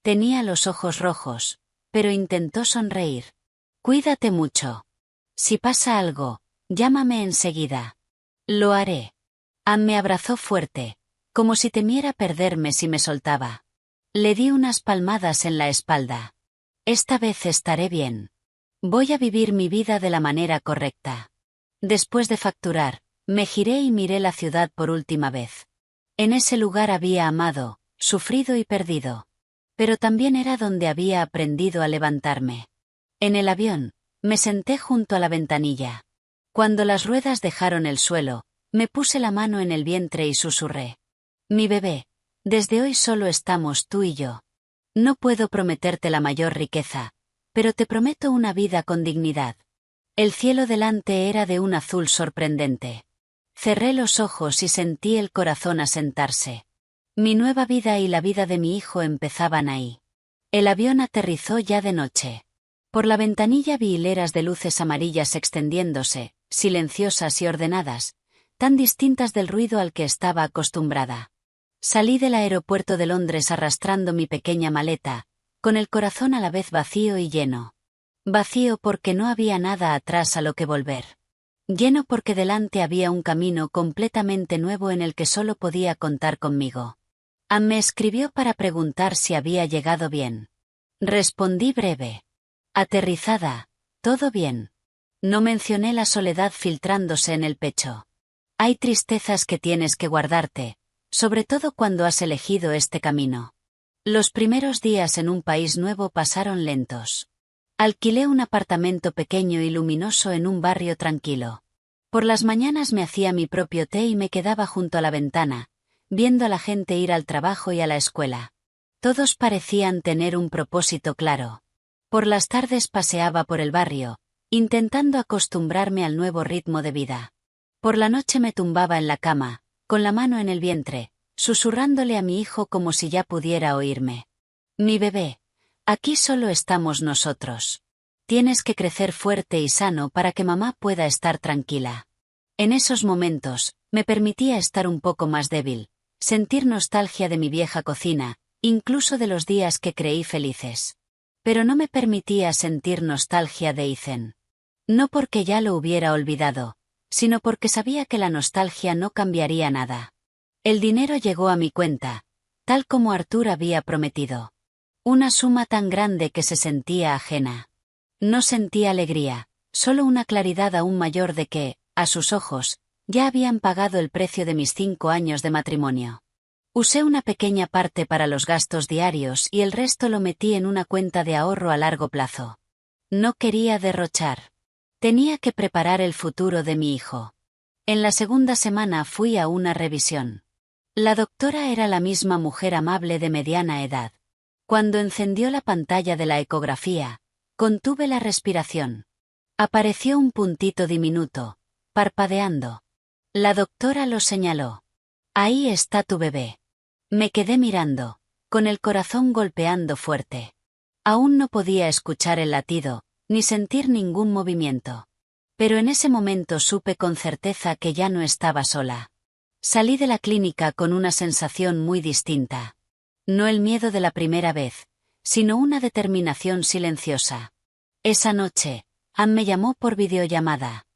Tenía los ojos rojos, pero intentó sonreír. Cuídate mucho. Si pasa algo, llámame enseguida. Lo haré. Ann me abrazó fuerte, como si temiera perderme si me soltaba. Le di unas palmadas en la espalda. Esta vez estaré bien. Voy a vivir mi vida de la manera correcta. Después de facturar, me giré y miré la ciudad por última vez. En ese lugar había amado, sufrido y perdido. Pero también era donde había aprendido a levantarme. En el avión, me senté junto a la ventanilla. Cuando las ruedas dejaron el suelo, me puse la mano en el vientre y susurré: mi bebé, desde hoy solo estamos tú y yo. No puedo prometerte la mayor riqueza, pero te prometo una vida con dignidad. El cielo delante era de un azul sorprendente. Cerré los ojos y sentí el corazón asentarse. Mi nueva vida y la vida de mi hijo empezaban ahí. El avión aterrizó ya de noche. Por la ventanilla vi hileras de luces amarillas extendiéndose, silenciosas y ordenadas, tan distintas del ruido al que estaba acostumbrada. Salí del aeropuerto de Londres arrastrando mi pequeña maleta, con el corazón a la vez vacío y lleno. Vacío porque no había nada atrás a lo que volver. Lleno porque delante había un camino completamente nuevo en el que solo podía contar conmigo. Ann me escribió para preguntar si había llegado bien. Respondí breve. Aterrizada, todo bien. No mencioné la soledad filtrándose en el pecho. Hay tristezas que tienes que guardarte, sobre todo cuando has elegido este camino. Los primeros días en un país nuevo pasaron lentos. Alquilé un apartamento pequeño y luminoso en un barrio tranquilo. Por las mañanas me hacía mi propio té y me quedaba junto a la ventana, viendo a la gente ir al trabajo y a la escuela. Todos parecían tener un propósito claro. Por las tardes paseaba por el barrio, intentando acostumbrarme al nuevo ritmo de vida. Por la noche me tumbaba en la cama, con la mano en el vientre, susurrándole a mi hijo como si ya pudiera oírme. Mi bebé, aquí solo estamos nosotros. Tienes que crecer fuerte y sano para que mamá pueda estar tranquila. En esos momentos, me permitía estar un poco más débil, sentir nostalgia de mi vieja cocina, incluso de los días que creí felices. Pero no me permitía sentir nostalgia de Ethan. No porque ya lo hubiera olvidado, sino porque sabía que la nostalgia no cambiaría nada. El dinero llegó a mi cuenta, tal como Arthur había prometido. Una suma tan grande que se sentía ajena. No sentía alegría, solo una claridad aún mayor de que, a sus ojos, ya habían pagado el precio de mis 5 años de matrimonio. Usé una pequeña parte para los gastos diarios y el resto lo metí en una cuenta de ahorro a largo plazo. No quería derrochar. Tenía que preparar el futuro de mi hijo. En la segunda semana fui a una revisión. La doctora era la misma mujer amable de mediana edad. Cuando encendió la pantalla de la ecografía, contuve la respiración. Apareció un puntito diminuto, parpadeando. La doctora lo señaló. Ahí está tu bebé. Me quedé mirando, con el corazón golpeando fuerte. Aún no podía escuchar el latido, ni sentir ningún movimiento. Pero en ese momento supe con certeza que ya no estaba sola. Salí de la clínica con una sensación muy distinta. No el miedo de la primera vez, sino una determinación silenciosa. Esa noche, Ann me llamó por videollamada.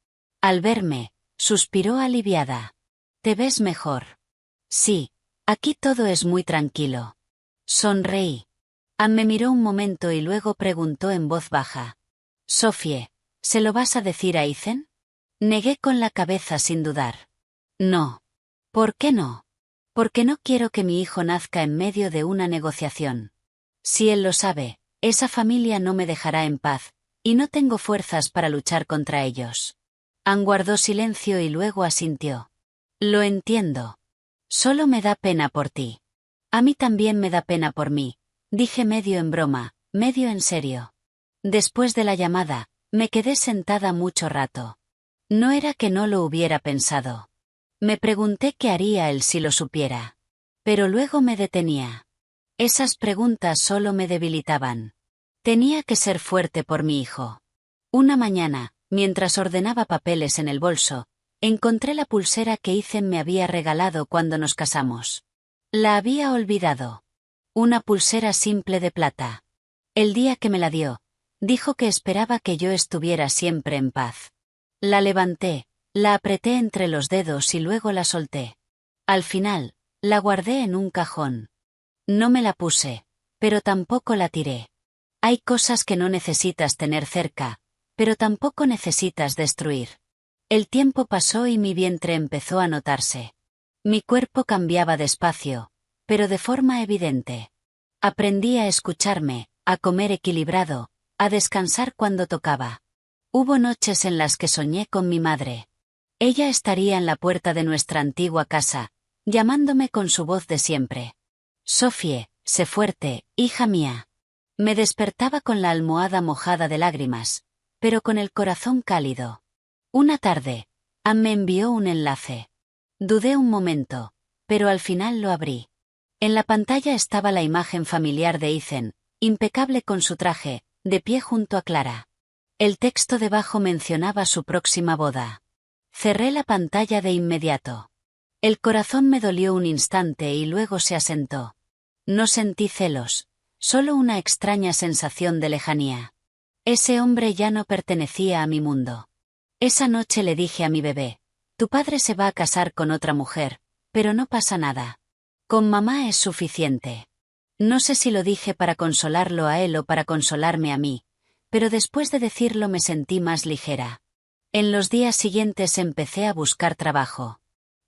Al verme, suspiró aliviada. ¿Te ves mejor? Sí, aquí todo es muy tranquilo. Sonreí. Ann me miró un momento y luego preguntó en voz baja. Sophie, ¿se lo vas a decir a Ethan? Negué con la cabeza sin dudar. No. ¿Por qué no? Porque no quiero que mi hijo nazca en medio de una negociación. Si él lo sabe, esa familia no me dejará en paz, y no tengo fuerzas para luchar contra ellos. Ann guardó silencio y luego asintió. Lo entiendo. Solo me da pena por ti. A mí también me da pena por mí, dije medio en broma, medio en serio. Después de la llamada, me quedé sentada mucho rato. No era que no lo hubiera pensado. Me pregunté qué haría él si lo supiera. Pero luego me detenía. Esas preguntas solo me debilitaban. Tenía que ser fuerte por mi hijo. Una mañana, mientras ordenaba papeles en el bolso, encontré la pulsera que Ethan me había regalado cuando nos casamos. La había olvidado. Una pulsera simple de plata. El día que me la dio, dijo que esperaba que yo estuviera siempre en paz. La levanté, la apreté entre los dedos y luego la solté. Al final, la guardé en un cajón. No me la puse, pero tampoco la tiré. Hay cosas que no necesitas tener cerca, pero tampoco necesitas destruir. El tiempo pasó y mi vientre empezó a notarse. Mi cuerpo cambiaba despacio, pero de forma evidente. Aprendí a escucharme, a comer equilibrado, a descansar cuando tocaba. Hubo noches en las que soñé con mi madre. Ella estaría en la puerta de nuestra antigua casa, llamándome con su voz de siempre. Sophie, sé fuerte, hija mía. Me despertaba con la almohada mojada de lágrimas, pero con el corazón cálido. Una tarde, Ann me envió un enlace. Dudé un momento, pero al final lo abrí. En la pantalla estaba la imagen familiar de Ethan, impecable con su traje, de pie junto a Clara. El texto debajo mencionaba su próxima boda. Cerré la pantalla de inmediato. El corazón me dolió un instante y luego se asentó. No sentí celos, solo una extraña sensación de lejanía. Ese hombre ya no pertenecía a mi mundo. Esa noche le dije a mi bebé, tu padre se va a casar con otra mujer, pero no pasa nada. Con mamá es suficiente. No sé si lo dije para consolarlo a él o para consolarme a mí, pero después de decirlo me sentí más ligera. En los días siguientes empecé a buscar trabajo.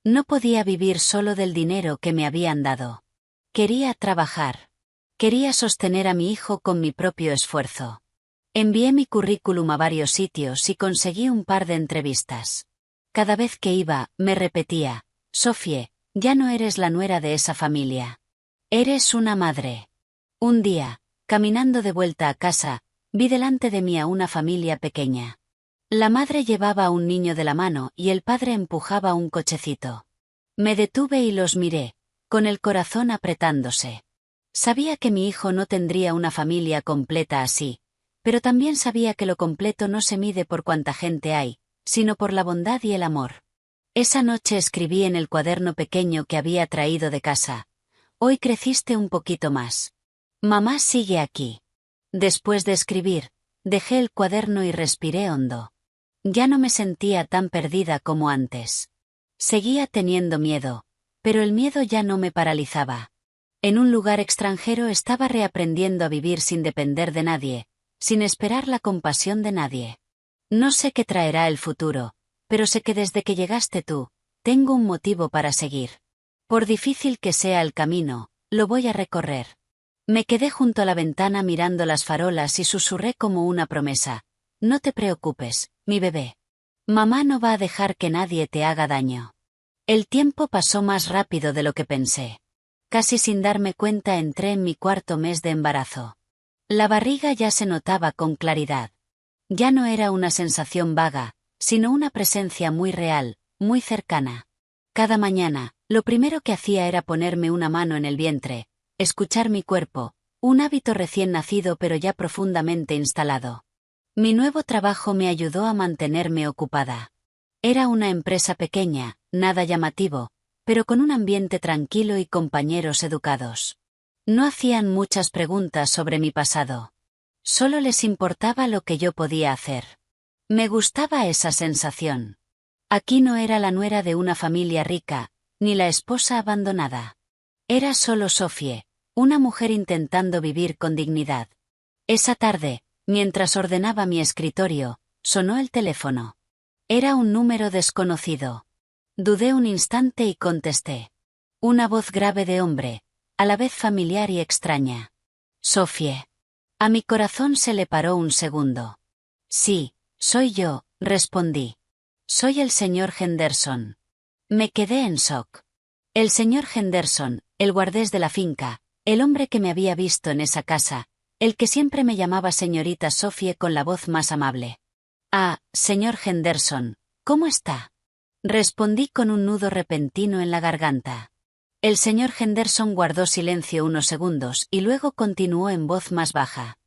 No podía vivir solo del dinero que me habían dado. Quería trabajar. Quería sostener a mi hijo con mi propio esfuerzo. Envié mi currículum a varios sitios y conseguí un par de entrevistas. Cada vez que iba, me repetía: Sofie, ya no eres la nuera de esa familia. Eres una madre. Un día, caminando de vuelta a casa, vi delante de mí a una familia pequeña. La madre llevaba a un niño de la mano y el padre empujaba un cochecito. Me detuve y los miré, con el corazón apretándose. Sabía que mi hijo no tendría una familia completa así, pero también sabía que lo completo no se mide por cuánta gente hay, sino por la bondad y el amor. Esa noche escribí en el cuaderno pequeño que había traído de casa: hoy creciste un poquito más. Mamá sigue aquí. Después de escribir, dejé el cuaderno y respiré hondo. Ya no me sentía tan perdida como antes. Seguía teniendo miedo, pero el miedo ya no me paralizaba. En un lugar extranjero estaba reaprendiendo a vivir sin depender de nadie, sin esperar la compasión de nadie. No sé qué traerá el futuro, pero sé que desde que llegaste tú, tengo un motivo para seguir. Por difícil que sea el camino, lo voy a recorrer. Me quedé junto a la ventana mirando las farolas y susurré como una promesa: no te preocupes, mi bebé. Mamá no va a dejar que nadie te haga daño. El tiempo pasó más rápido de lo que pensé. Casi sin darme cuenta entré en mi cuarto mes de embarazo. La barriga ya se notaba con claridad. Ya no era una sensación vaga, sino una presencia muy real, muy cercana. Cada mañana, lo primero que hacía era ponerme una mano en el vientre, escuchar mi cuerpo, un hábito recién nacido pero ya profundamente instalado. Mi nuevo trabajo me ayudó a mantenerme ocupada. Era una empresa pequeña, nada llamativo, pero con un ambiente tranquilo y compañeros educados. No hacían muchas preguntas sobre mi pasado. Solo les importaba lo que yo podía hacer. Me gustaba esa sensación. Aquí no era la nuera de una familia rica, ni la esposa abandonada. Era solo Sofie, una mujer intentando vivir con dignidad. Esa tarde, mientras ordenaba mi escritorio, sonó el teléfono. Era un número desconocido. Dudé un instante y contesté. Una voz grave de hombre, a la vez familiar y extraña. Sofie. A mi corazón se le paró un segundo. Sí, soy yo, respondí. Soy el señor Henderson. Me quedé en shock. El señor Henderson, el guardés de la finca, el hombre que me había visto en esa casa, el que siempre me llamaba señorita Sofie con la voz más amable. Ah, señor Henderson, ¿cómo está? Respondí con un nudo repentino en la garganta. El señor Henderson guardó silencio unos segundos y luego continuó en voz más baja.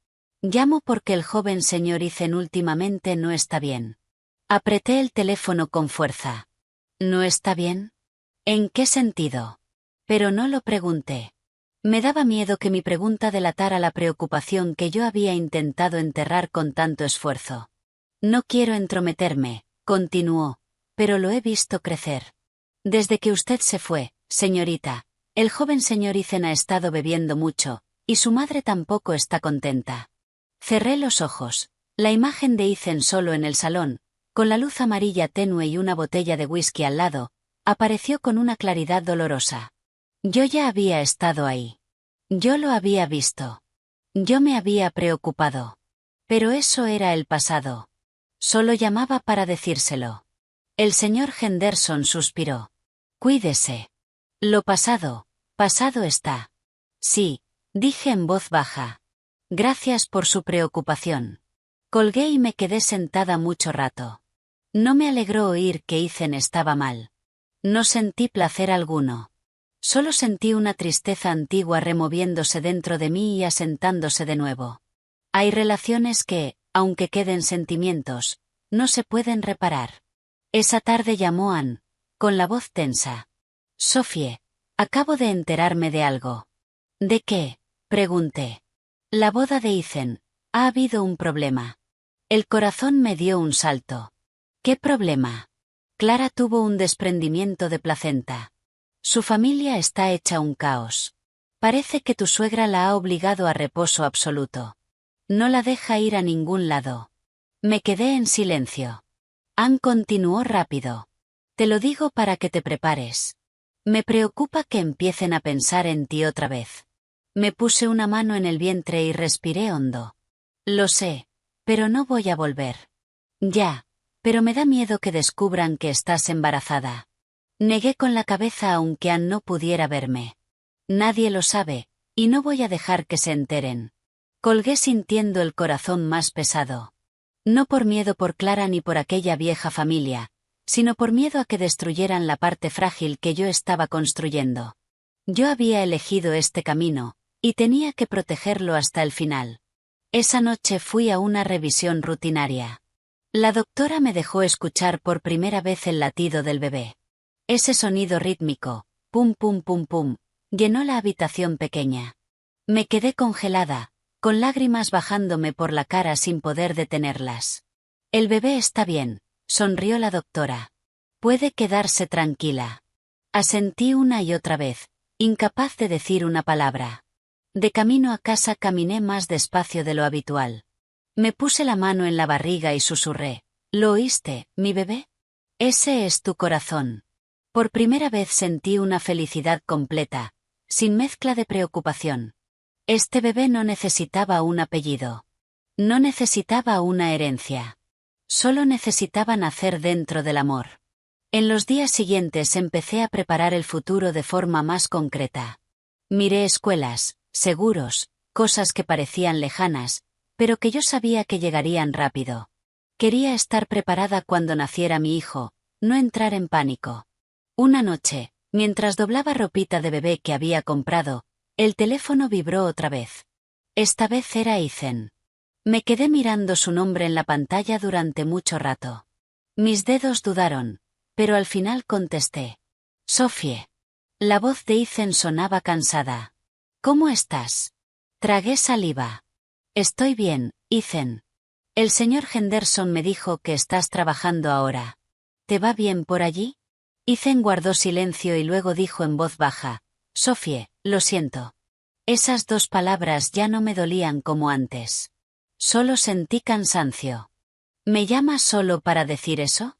Llamo porque el joven señor Ethan últimamente no está bien. Apreté el teléfono con fuerza. ¿No está bien? ¿En qué sentido? Pero no lo pregunté. Me daba miedo que mi pregunta delatara la preocupación que yo había intentado enterrar con tanto esfuerzo. No quiero entrometerme, continuó, pero lo he visto crecer. Desde que usted se fue, señorita, el joven señor Ethan ha estado bebiendo mucho, y su madre tampoco está contenta. Cerré los ojos. La imagen de Ethan solo en el salón, con la luz amarilla tenue y una botella de whisky al lado, apareció con una claridad dolorosa. Yo ya había estado ahí. Yo lo había visto. Yo me había preocupado. Pero eso era el pasado. Solo llamaba para decírselo. El señor Henderson suspiró. Cuídese. Lo pasado, pasado está. Sí, dije en voz baja. Gracias por su preocupación. Colgué y me quedé sentada mucho rato. No me alegró oír que Ethan estaba mal. No sentí placer alguno. Solo sentí una tristeza antigua removiéndose dentro de mí y asentándose de nuevo. Hay relaciones que, aunque queden sentimientos, no se pueden reparar. Esa tarde llamó Ann, con la voz tensa. Sofie, acabo de enterarme de algo. ¿De qué? Pregunté. La boda de Ethan. Ha habido un problema. El corazón me dio un salto. ¿Qué problema? Clara tuvo un desprendimiento de placenta. Su familia está hecha un caos. Parece que tu suegra la ha obligado a reposo absoluto. No la deja ir a ningún lado. Me quedé en silencio. Ann continuó rápido. Te lo digo para que te prepares. Me preocupa que empiecen a pensar en ti otra vez. Me puse una mano en el vientre y respiré hondo. Lo sé, pero no voy a volver. Ya, pero me da miedo que descubran que estás embarazada. Negué con la cabeza aunque Ann no pudiera verme. Nadie lo sabe, y no voy a dejar que se enteren. Colgué sintiendo el corazón más pesado. No por miedo por Clara ni por aquella vieja familia, sino por miedo a que destruyeran la parte frágil que yo estaba construyendo. Yo había elegido este camino, y tenía que protegerlo hasta el final. Esa noche fui a una revisión rutinaria. La doctora me dejó escuchar por primera vez el latido del bebé. Ese sonido rítmico, pum pum pum pum, llenó la habitación pequeña. Me quedé congelada, con lágrimas bajándome por la cara sin poder detenerlas. El bebé está bien, sonrió la doctora. Puede quedarse tranquila. Asentí una y otra vez, incapaz de decir una palabra. De camino a casa caminé más despacio de lo habitual. Me puse la mano en la barriga y susurré. ¿Lo oíste, mi bebé? Ese es tu corazón. Por primera vez sentí una felicidad completa, sin mezcla de preocupación. Este bebé no necesitaba un apellido. No necesitaba una herencia. Solo necesitaba nacer dentro del amor. En los días siguientes empecé a preparar el futuro de forma más concreta. Miré escuelas, seguros, cosas que parecían lejanas, pero que yo sabía que llegarían rápido. Quería estar preparada cuando naciera mi hijo, no entrar en pánico. Una noche, mientras doblaba ropita de bebé que había comprado, el teléfono vibró otra vez. Esta vez era Ethan. Me quedé mirando su nombre en la pantalla durante mucho rato. Mis dedos dudaron, pero al final contesté. Sophie. La voz de Ethan sonaba cansada. ¿Cómo estás? Tragué saliva. Estoy bien, Ethan. El señor Henderson me dijo que estás trabajando ahora. ¿Te va bien por allí? Ethan guardó silencio y luego dijo en voz baja. Sophie, lo siento. Esas dos palabras ya no me dolían como antes. Solo sentí cansancio. ¿Me llamas solo para decir eso?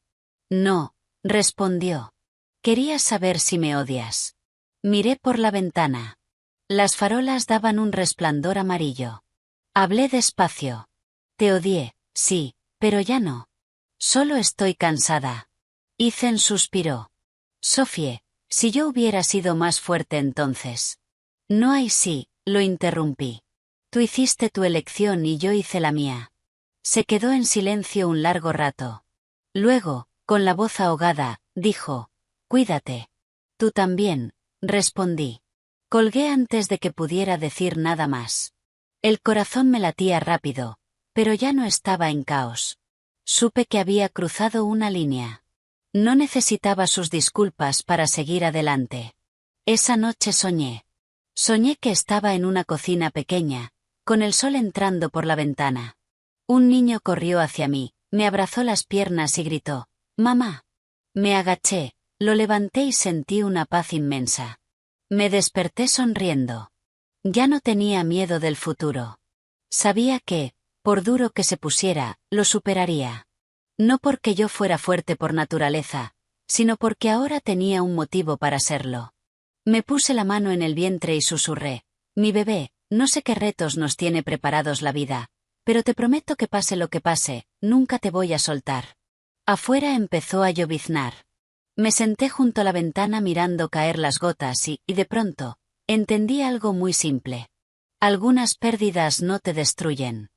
No, respondió. Quería saber si me odias. Miré por la ventana. Las farolas daban un resplandor amarillo. Hablé despacio. Te odié, sí, pero ya no. Solo estoy cansada. Ethan suspiró. Sophie, si yo hubiera sido más fuerte entonces. No hay sí, lo interrumpí. Tú hiciste tu elección y yo hice la mía. Se quedó en silencio un largo rato. Luego, con la voz ahogada, dijo, cuídate. Tú también, respondí. Colgué antes de que pudiera decir nada más. El corazón me latía rápido, pero ya no estaba en caos. Supe que había cruzado una línea. No necesitaba sus disculpas para seguir adelante. Esa noche soñé. Soñé que estaba en una cocina pequeña, con el sol entrando por la ventana. Un niño corrió hacia mí, me abrazó las piernas y gritó, «¡Mamá!». Me agaché, lo levanté y sentí una paz inmensa. Me desperté sonriendo. Ya no tenía miedo del futuro. Sabía que, por duro que se pusiera, lo superaría. No porque yo fuera fuerte por naturaleza, sino porque ahora tenía un motivo para serlo. Me puse la mano en el vientre y susurré, «Mi bebé, no sé qué retos nos tiene preparados la vida, pero te prometo que pase lo que pase, nunca te voy a soltar». Afuera empezó a lloviznar. Me senté junto a la ventana mirando caer las gotas y de pronto, entendí algo muy simple. Algunas pérdidas no te destruyen.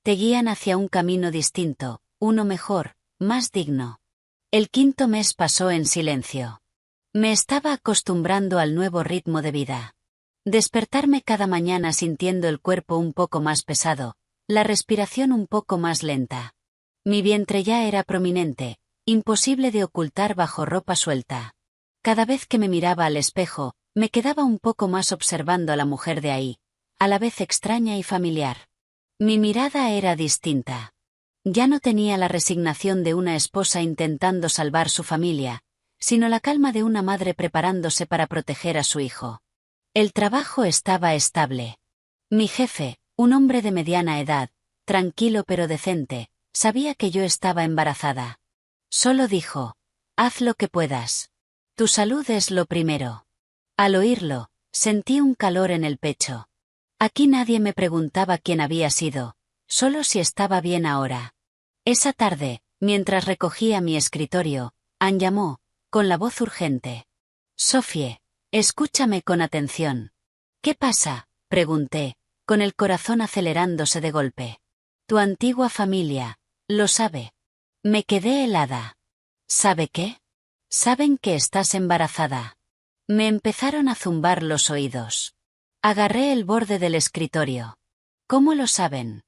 Te guían hacia un camino distinto, uno mejor, más digno. El quinto mes pasó en silencio. Me estaba acostumbrando al nuevo ritmo de vida. Despertarme cada mañana sintiendo el cuerpo un poco más pesado, la respiración un poco más lenta. Mi vientre ya era prominente, imposible de ocultar bajo ropa suelta. Cada vez que me miraba al espejo, me quedaba un poco más observando a la mujer de ahí, a la vez extraña y familiar. Mi mirada era distinta. Ya no tenía la resignación de una esposa intentando salvar su familia, sino la calma de una madre preparándose para proteger a su hijo. El trabajo estaba estable. Mi jefe, un hombre de mediana edad, tranquilo pero decente, sabía que yo estaba embarazada. Solo dijo: haz lo que puedas. Tu salud es lo primero. Al oírlo, sentí un calor en el pecho. Aquí nadie me preguntaba quién había sido, solo si estaba bien ahora. Esa tarde, mientras recogía mi escritorio, Anne llamó, con la voz urgente. Sophie, escúchame con atención. ¿Qué pasa?, pregunté, con el corazón acelerándose de golpe. Tu antigua familia, lo sabe. Me quedé helada. ¿Sabe qué? Saben que estás embarazada. Me empezaron a zumbar los oídos. Agarré el borde del escritorio. ¿Cómo lo saben?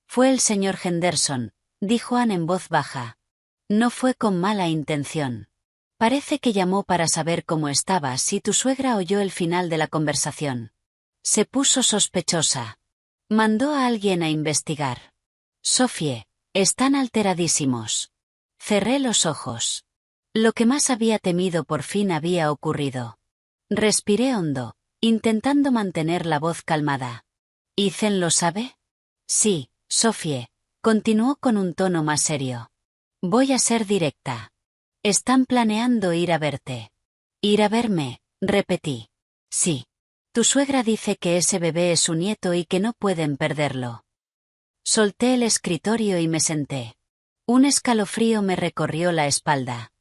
Fue el señor Henderson, dijo Anne en voz baja. No fue con mala intención. Parece que llamó para saber cómo estabas y tu suegra oyó el final de la conversación. Se puso sospechosa. Mandó a alguien a investigar. Sophie, están alteradísimos. Cerré los ojos. Lo que más había temido por fin había ocurrido. Respiré hondo, intentando mantener la voz calmada. ¿Ethan lo sabe? Sí, Sophie, continuó con un tono más serio. Voy a ser directa. Están planeando ir a verte. Ir a verme, repetí. Sí. Tu suegra dice que ese bebé es su nieto y que no pueden perderlo. Solté el escritorio y me senté. Un escalofrío me recorrió la espalda.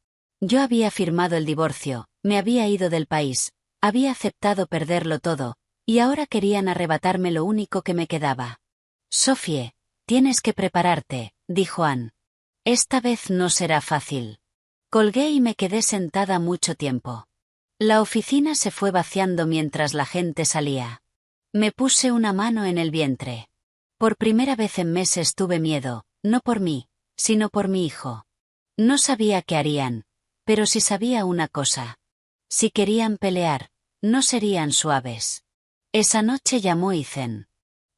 Yo había firmado el divorcio, me había ido del país, había aceptado perderlo todo, y ahora querían arrebatarme lo único que me quedaba. Sophie, tienes que prepararte, dijo Anne. Esta vez no será fácil. Colgué y me quedé sentada mucho tiempo. La oficina se fue vaciando mientras la gente salía. Me puse una mano en el vientre. Por primera vez en meses tuve miedo, no por mí, sino por mi hijo. No sabía qué harían, pero sí sabía una cosa. Si querían pelear, no serían suaves. Esa noche llamó Ethan.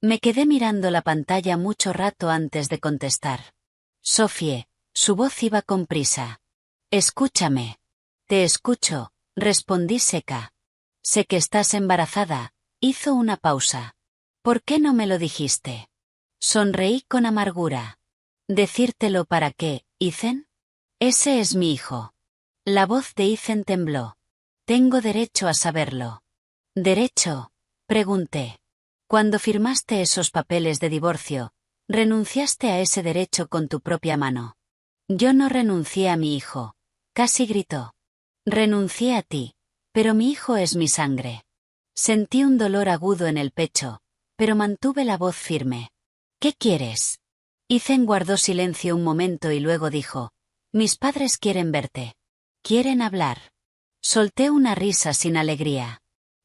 Me quedé mirando la pantalla mucho rato antes de contestar. Sophie, su voz iba con prisa. Escúchame. Te escucho, respondí seca. Sé que estás embarazada, hizo una pausa. ¿Por qué no me lo dijiste? Sonreí con amargura. ¿Decírtelo para qué, Ethan? Ese es mi hijo. La voz de Ethan tembló. Tengo derecho a saberlo. ¿Derecho?, pregunté. Cuando firmaste esos papeles de divorcio, renunciaste a ese derecho con tu propia mano. Yo no renuncié a mi hijo, casi gritó. Renuncié a ti, pero mi hijo es mi sangre. Sentí un dolor agudo en el pecho, pero mantuve la voz firme. ¿Qué quieres? Ethan guardó silencio un momento y luego dijo: mis padres quieren verte. Quieren hablar. Solté una risa sin alegría.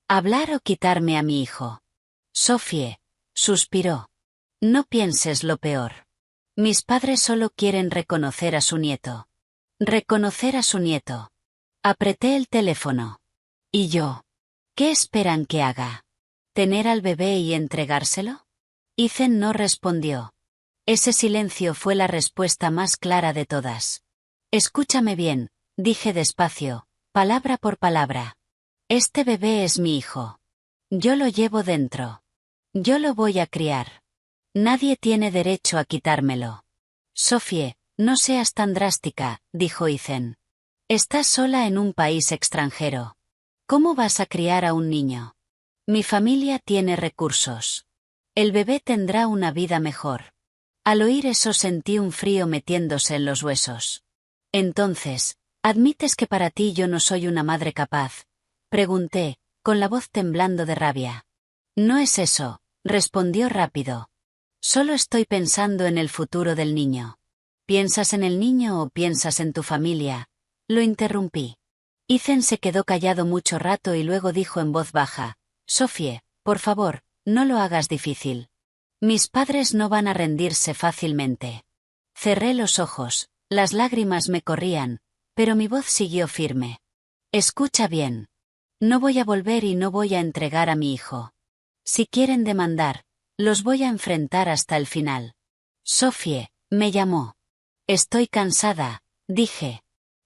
¿Hablar o quitarme a mi hijo? Sophie, suspiró. No pienses lo peor. Mis padres solo quieren reconocer a su nieto. Reconocer a su nieto. Apreté el teléfono. ¿Y yo? ¿Qué esperan que haga? ¿Tener al bebé y entregárselo? Ethan no respondió. Ese silencio fue la respuesta más clara de todas. Escúchame bien, dije despacio, palabra por palabra. Este bebé es mi hijo. Yo lo llevo dentro. Yo lo voy a criar. Nadie tiene derecho a quitármelo. Sophie, no seas tan drástica, dijo Ethan. Estás sola en un país extranjero. ¿Cómo vas a criar a un niño? Mi familia tiene recursos. El bebé tendrá una vida mejor. Al oír eso sentí un frío metiéndose en los huesos. Entonces, ¿admites que para ti yo no soy una madre capaz? Pregunté, con la voz temblando de rabia. No es eso, respondió rápido. Solo estoy pensando en el futuro del niño. ¿Piensas en el niño o piensas en tu familia? Lo interrumpí. Ethan se quedó callado mucho rato y luego dijo en voz baja: Sophie, por favor, no lo hagas difícil. Mis padres no van a rendirse fácilmente. Cerré los ojos, las lágrimas me corrían, pero mi voz siguió firme. Escucha bien. No voy a volver y no voy a entregar a mi hijo. Si quieren demandar, los voy a enfrentar hasta el final. Sophie, me llamó. Estoy cansada, dije.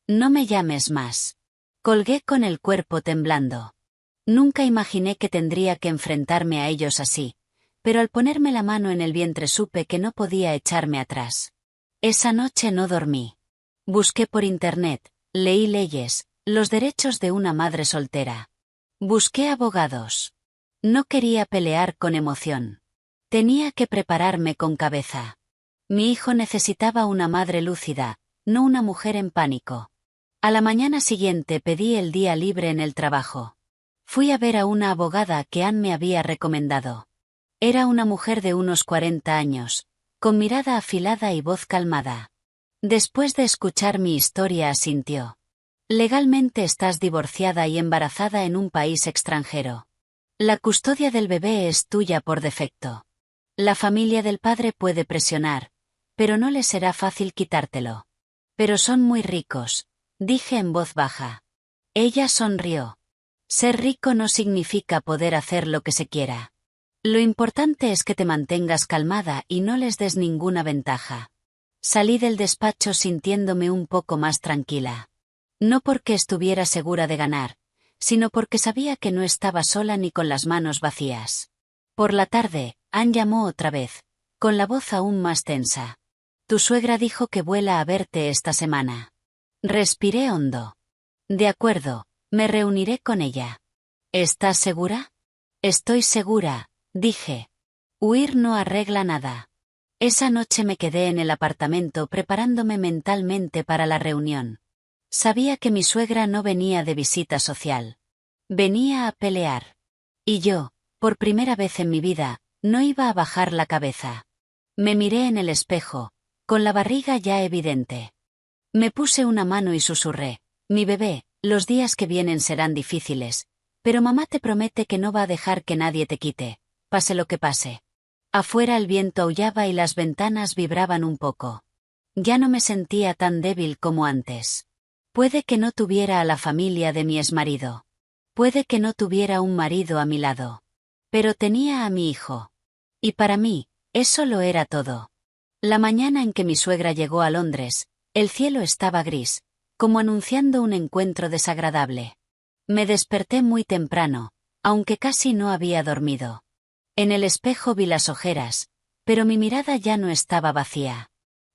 No me llames más. Colgué con el cuerpo temblando. Nunca imaginé que tendría que enfrentarme a ellos así, pero al ponerme la mano en el vientre supe que no podía echarme atrás. Esa noche no dormí. Busqué por internet, leí leyes, los derechos de una madre soltera. Busqué abogados. No quería pelear con emoción. Tenía que prepararme con cabeza. Mi hijo necesitaba una madre lúcida, no una mujer en pánico. A la mañana siguiente pedí el día libre en el trabajo. Fui a ver a una abogada que Ann me había recomendado. Era una mujer de unos 40 años, con mirada afilada y voz calmada. Después de escuchar mi historia asintió. Legalmente estás divorciada y embarazada en un país extranjero. La custodia del bebé es tuya por defecto. La familia del padre puede presionar, pero no le será fácil quitártelo. Pero son muy ricos, dije en voz baja. Ella sonrió. Ser rico no significa poder hacer lo que se quiera. Lo importante es que te mantengas calmada y no les des ninguna ventaja. Salí del despacho sintiéndome un poco más tranquila. No porque estuviera segura de ganar, sino porque sabía que no estaba sola ni con las manos vacías. Por la tarde, Ann llamó otra vez, con la voz aún más tensa. Tu suegra dijo que vuela a verte esta semana. Respiré hondo. De acuerdo, me reuniré con ella. ¿Estás segura? Estoy segura, dije. Huir no arregla nada. Esa noche me quedé en el apartamento preparándome mentalmente para la reunión. Sabía que mi suegra no venía de visita social. Venía a pelear. Y yo, por primera vez en mi vida, no iba a bajar la cabeza. Me miré en el espejo, con la barriga ya evidente. Me puse una mano y susurré, mi bebé, los días que vienen serán difíciles, pero mamá te promete que no va a dejar que nadie te quite, pase lo que pase. Afuera el viento aullaba y las ventanas vibraban un poco. Ya no me sentía tan débil como antes. Puede que no tuviera a la familia de mi exmarido. Puede que no tuviera un marido a mi lado. Pero tenía a mi hijo. Y para mí, eso lo era todo. La mañana en que mi suegra llegó a Londres, el cielo estaba gris, como anunciando un encuentro desagradable. Me desperté muy temprano, aunque casi no había dormido. En el espejo vi las ojeras, pero mi mirada ya no estaba vacía.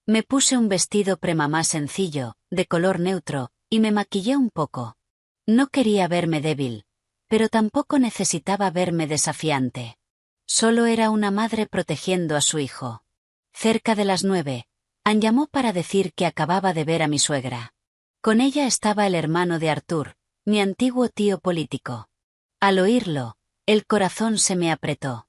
Me puse un vestido premamá sencillo, de color neutro, y me maquillé un poco. No quería verme débil, pero tampoco necesitaba verme desafiante. Solo era una madre protegiendo a su hijo. Cerca de las 9, Ann llamó para decir que acababa de ver a mi suegra. Con ella estaba el hermano de Arthur, mi antiguo tío político. Al oírlo, el corazón se me apretó.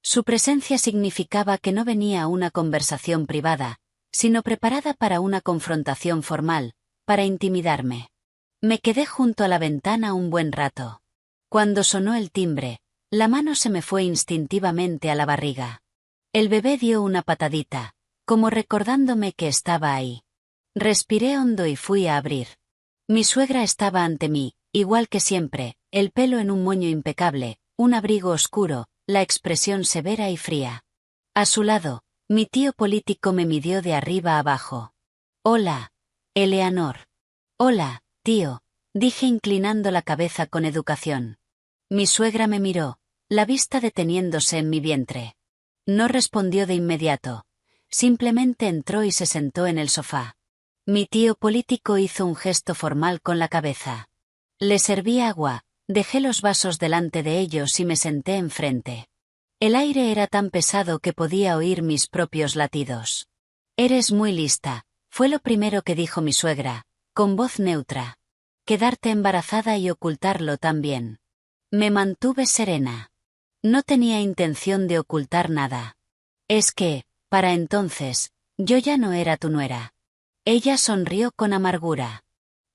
Su presencia significaba que no venía a una conversación privada, sino preparada para una confrontación formal, para intimidarme. Me quedé junto a la ventana un buen rato. Cuando sonó el timbre, la mano se me fue instintivamente a la barriga. El bebé dio una patadita, como recordándome que estaba ahí. Respiré hondo y fui a abrir. Mi suegra estaba ante mí, igual que siempre, el pelo en un moño impecable, un abrigo oscuro, la expresión severa y fría. A su lado, mi tío político me midió de arriba abajo. Hola, Eleanor. Hola, tío, dije inclinando la cabeza con educación. Mi suegra me miró, la vista deteniéndose en mi vientre. No respondió de inmediato. Simplemente entró y se sentó en el sofá. Mi tío político hizo un gesto formal con la cabeza. Le serví agua, dejé los vasos delante de ellos y me senté enfrente. El aire era tan pesado que podía oír mis propios latidos. Eres muy lista, fue lo primero que dijo mi suegra, con voz neutra. Quedarte embarazada y ocultarlo también. Me mantuve serena. No tenía intención de ocultar nada. Es que, para entonces, yo ya no era tu nuera. Ella sonrió con amargura.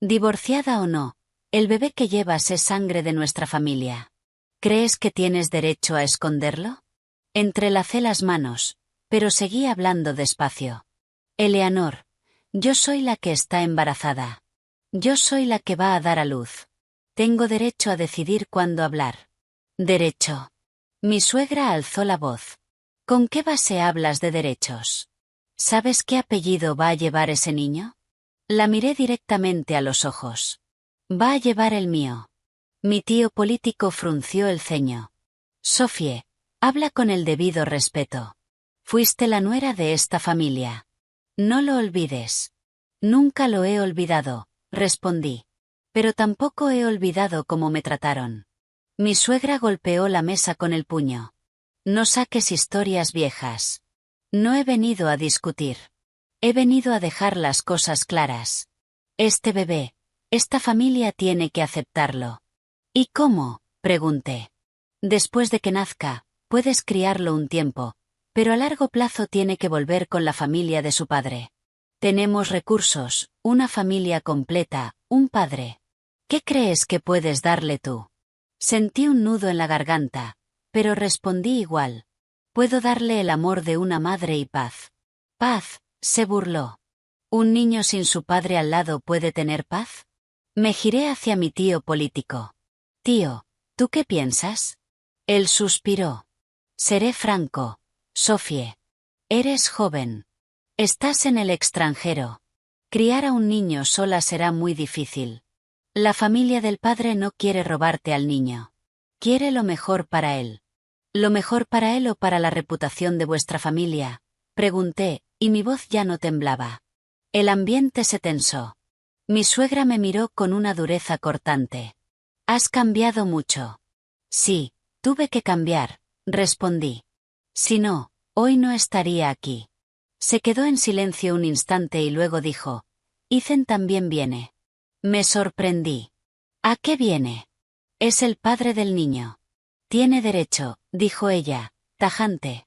Divorciada o no, el bebé que llevas es sangre de nuestra familia. ¿Crees que tienes derecho a esconderlo? Entrelacé las manos, pero seguí hablando despacio. Eleanor, yo soy la que está embarazada. Yo soy la que va a dar a luz. Tengo derecho a decidir cuándo hablar. Derecho. Mi suegra alzó la voz. ¿Con qué base hablas de derechos? ¿Sabes qué apellido va a llevar ese niño? La miré directamente a los ojos. Va a llevar el mío. Mi tío político frunció el ceño. Sophie, habla con el debido respeto. Fuiste la nuera de esta familia. No lo olvides. Nunca lo he olvidado, respondí. Pero tampoco he olvidado cómo me trataron. Mi suegra golpeó la mesa con el puño. No saques historias viejas. No he venido a discutir. He venido a dejar las cosas claras. Este bebé, esta familia tiene que aceptarlo. ¿Y cómo?, pregunté. Después de que nazca, puedes criarlo un tiempo, pero a largo plazo tiene que volver con la familia de su padre. Tenemos recursos, una familia completa, un padre. ¿Qué crees que puedes darle tú? Sentí un nudo en la garganta, pero respondí igual. Puedo darle el amor de una madre y paz. ¿Paz?, se burló. ¿Un niño sin su padre al lado puede tener paz? Me giré hacia mi tío político. Tío, ¿tú qué piensas? Él suspiró. Seré franco, Sofie. Eres joven. Estás en el extranjero. Criar a un niño sola será muy difícil. La familia del padre no quiere robarte al niño. Quiere lo mejor para él. ¿Lo mejor para él o para la reputación de vuestra familia?, pregunté, y mi voz ya no temblaba. El ambiente se tensó. Mi suegra me miró con una dureza cortante. Has cambiado mucho. Sí, tuve que cambiar, respondí. Si no, hoy no estaría aquí. Se quedó en silencio un instante y luego dijo, Ethan también viene. Me sorprendí. ¿A qué viene? Es el padre del niño. Tiene derecho, dijo ella, tajante.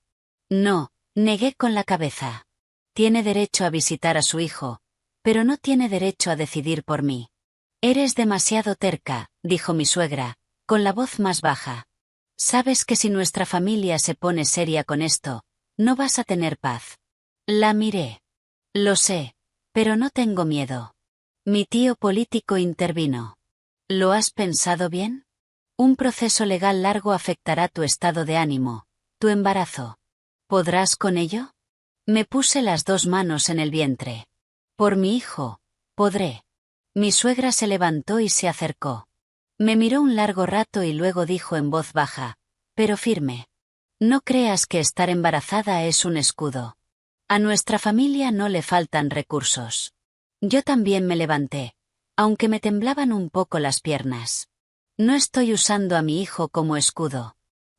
No, negué con la cabeza. Tiene derecho a visitar a su hijo, pero no tiene derecho a decidir por mí. Eres demasiado terca, dijo mi suegra, con la voz más baja. Sabes que si nuestra familia se pone seria con esto, no vas a tener paz. La miré. Lo sé, pero no tengo miedo. Mi tío político intervino. ¿Lo has pensado bien? Un proceso legal largo afectará tu estado de ánimo, tu embarazo. ¿Podrás con ello? Me puse las dos manos en el vientre. Por mi hijo, podré. Mi suegra se levantó y se acercó. Me miró un largo rato y luego dijo en voz baja, pero firme. No creas que estar embarazada es un escudo. A nuestra familia no le faltan recursos. Yo también me levanté, aunque me temblaban un poco las piernas. No estoy usando a mi hijo como escudo.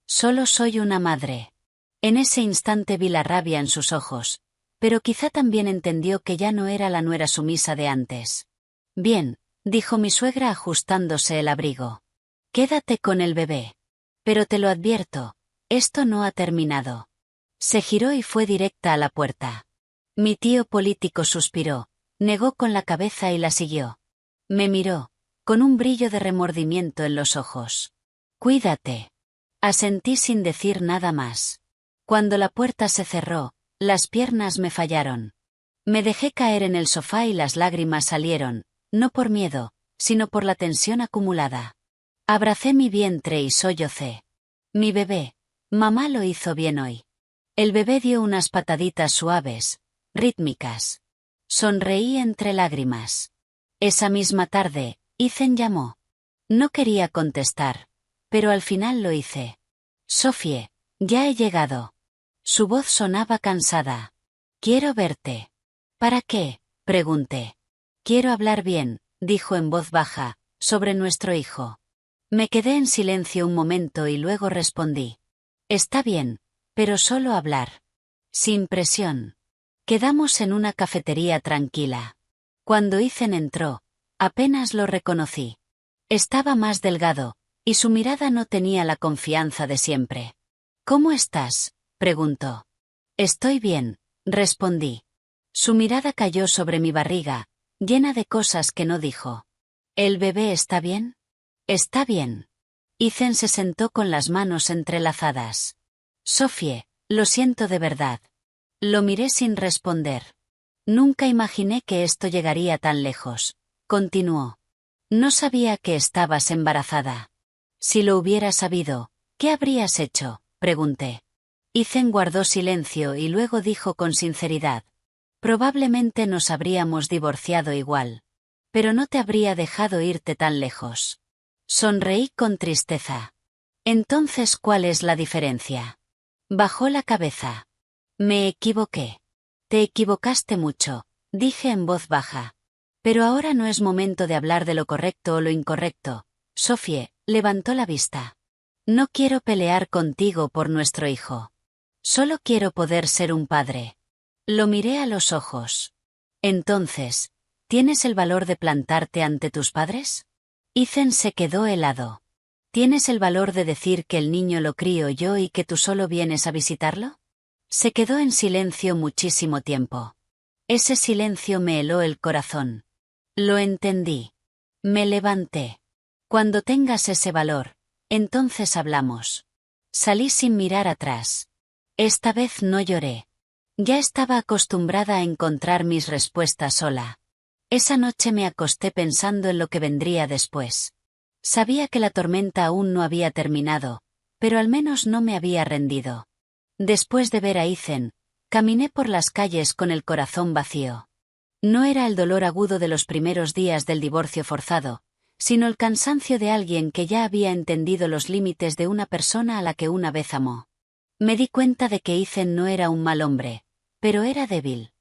Solo soy una madre. En ese instante vi la rabia en sus ojos, pero quizá también entendió que ya no era la nuera sumisa de antes. Bien, dijo mi suegra ajustándose el abrigo. Quédate con el bebé. Pero te lo advierto, esto no ha terminado. Se giró y fue directa a la puerta. Mi tío político suspiró, negó con la cabeza y la siguió. Me miró, con un brillo de remordimiento en los ojos. Cuídate. Asentí sin decir nada más. Cuando la puerta se cerró, las piernas me fallaron. Me dejé caer en el sofá y las lágrimas salieron, no por miedo, sino por la tensión acumulada. Abracé mi vientre y sollocé. Mi bebé, mamá lo hizo bien hoy. El bebé dio unas pataditas suaves, rítmicas. Sonreí entre lágrimas. Esa misma tarde, Ethan llamó. No quería contestar, pero al final lo hice. Sofie, ya he llegado. Su voz sonaba cansada. Quiero verte. ¿Para qué?, pregunté. Quiero hablar bien, dijo en voz baja, sobre nuestro hijo. Me quedé en silencio un momento y luego respondí. Está bien, pero solo hablar. Sin presión. Quedamos en una cafetería tranquila. Cuando Ethan entró, apenas lo reconocí. Estaba más delgado, y su mirada no tenía la confianza de siempre. ¿Cómo estás?, preguntó. Estoy bien, respondí. Su mirada cayó sobre mi barriga, llena de cosas que no dijo. ¿El bebé está bien? Está bien. Ethan se sentó con las manos entrelazadas. Sofie, lo siento de verdad. Lo miré sin responder. Nunca imaginé que esto llegaría tan lejos, continuó. No sabía que estabas embarazada. Si lo hubiera sabido, ¿qué habrías hecho?, pregunté. Ethan guardó silencio y luego dijo con sinceridad. Probablemente nos habríamos divorciado igual. Pero no te habría dejado irte tan lejos. Sonreí con tristeza. Entonces, ¿cuál es la diferencia? Bajó la cabeza. Me equivoqué. Te equivocaste mucho, dije en voz baja. Pero ahora no es momento de hablar de lo correcto o lo incorrecto. Sophie levantó la vista. No quiero pelear contigo por nuestro hijo. Solo quiero poder ser un padre. Lo miré a los ojos. Entonces, ¿tienes el valor de plantarte ante tus padres? Ethan se quedó helado. ¿Tienes el valor de decir que el niño lo crío yo y que tú solo vienes a visitarlo? Se quedó en silencio muchísimo tiempo. Ese silencio me heló el corazón. Lo entendí. Me levanté. Cuando tengas ese valor, entonces hablamos. Salí sin mirar atrás. Esta vez no lloré. Ya estaba acostumbrada a encontrar mis respuestas sola. Esa noche me acosté pensando en lo que vendría después. Sabía que la tormenta aún no había terminado, pero al menos no me había rendido. Después de ver a Ethan, caminé por las calles con el corazón vacío. No era el dolor agudo de los primeros días del divorcio forzado, sino el cansancio de alguien que ya había entendido los límites de una persona a la que una vez amó. Me di cuenta de que Ethan no era un mal hombre, pero era débil.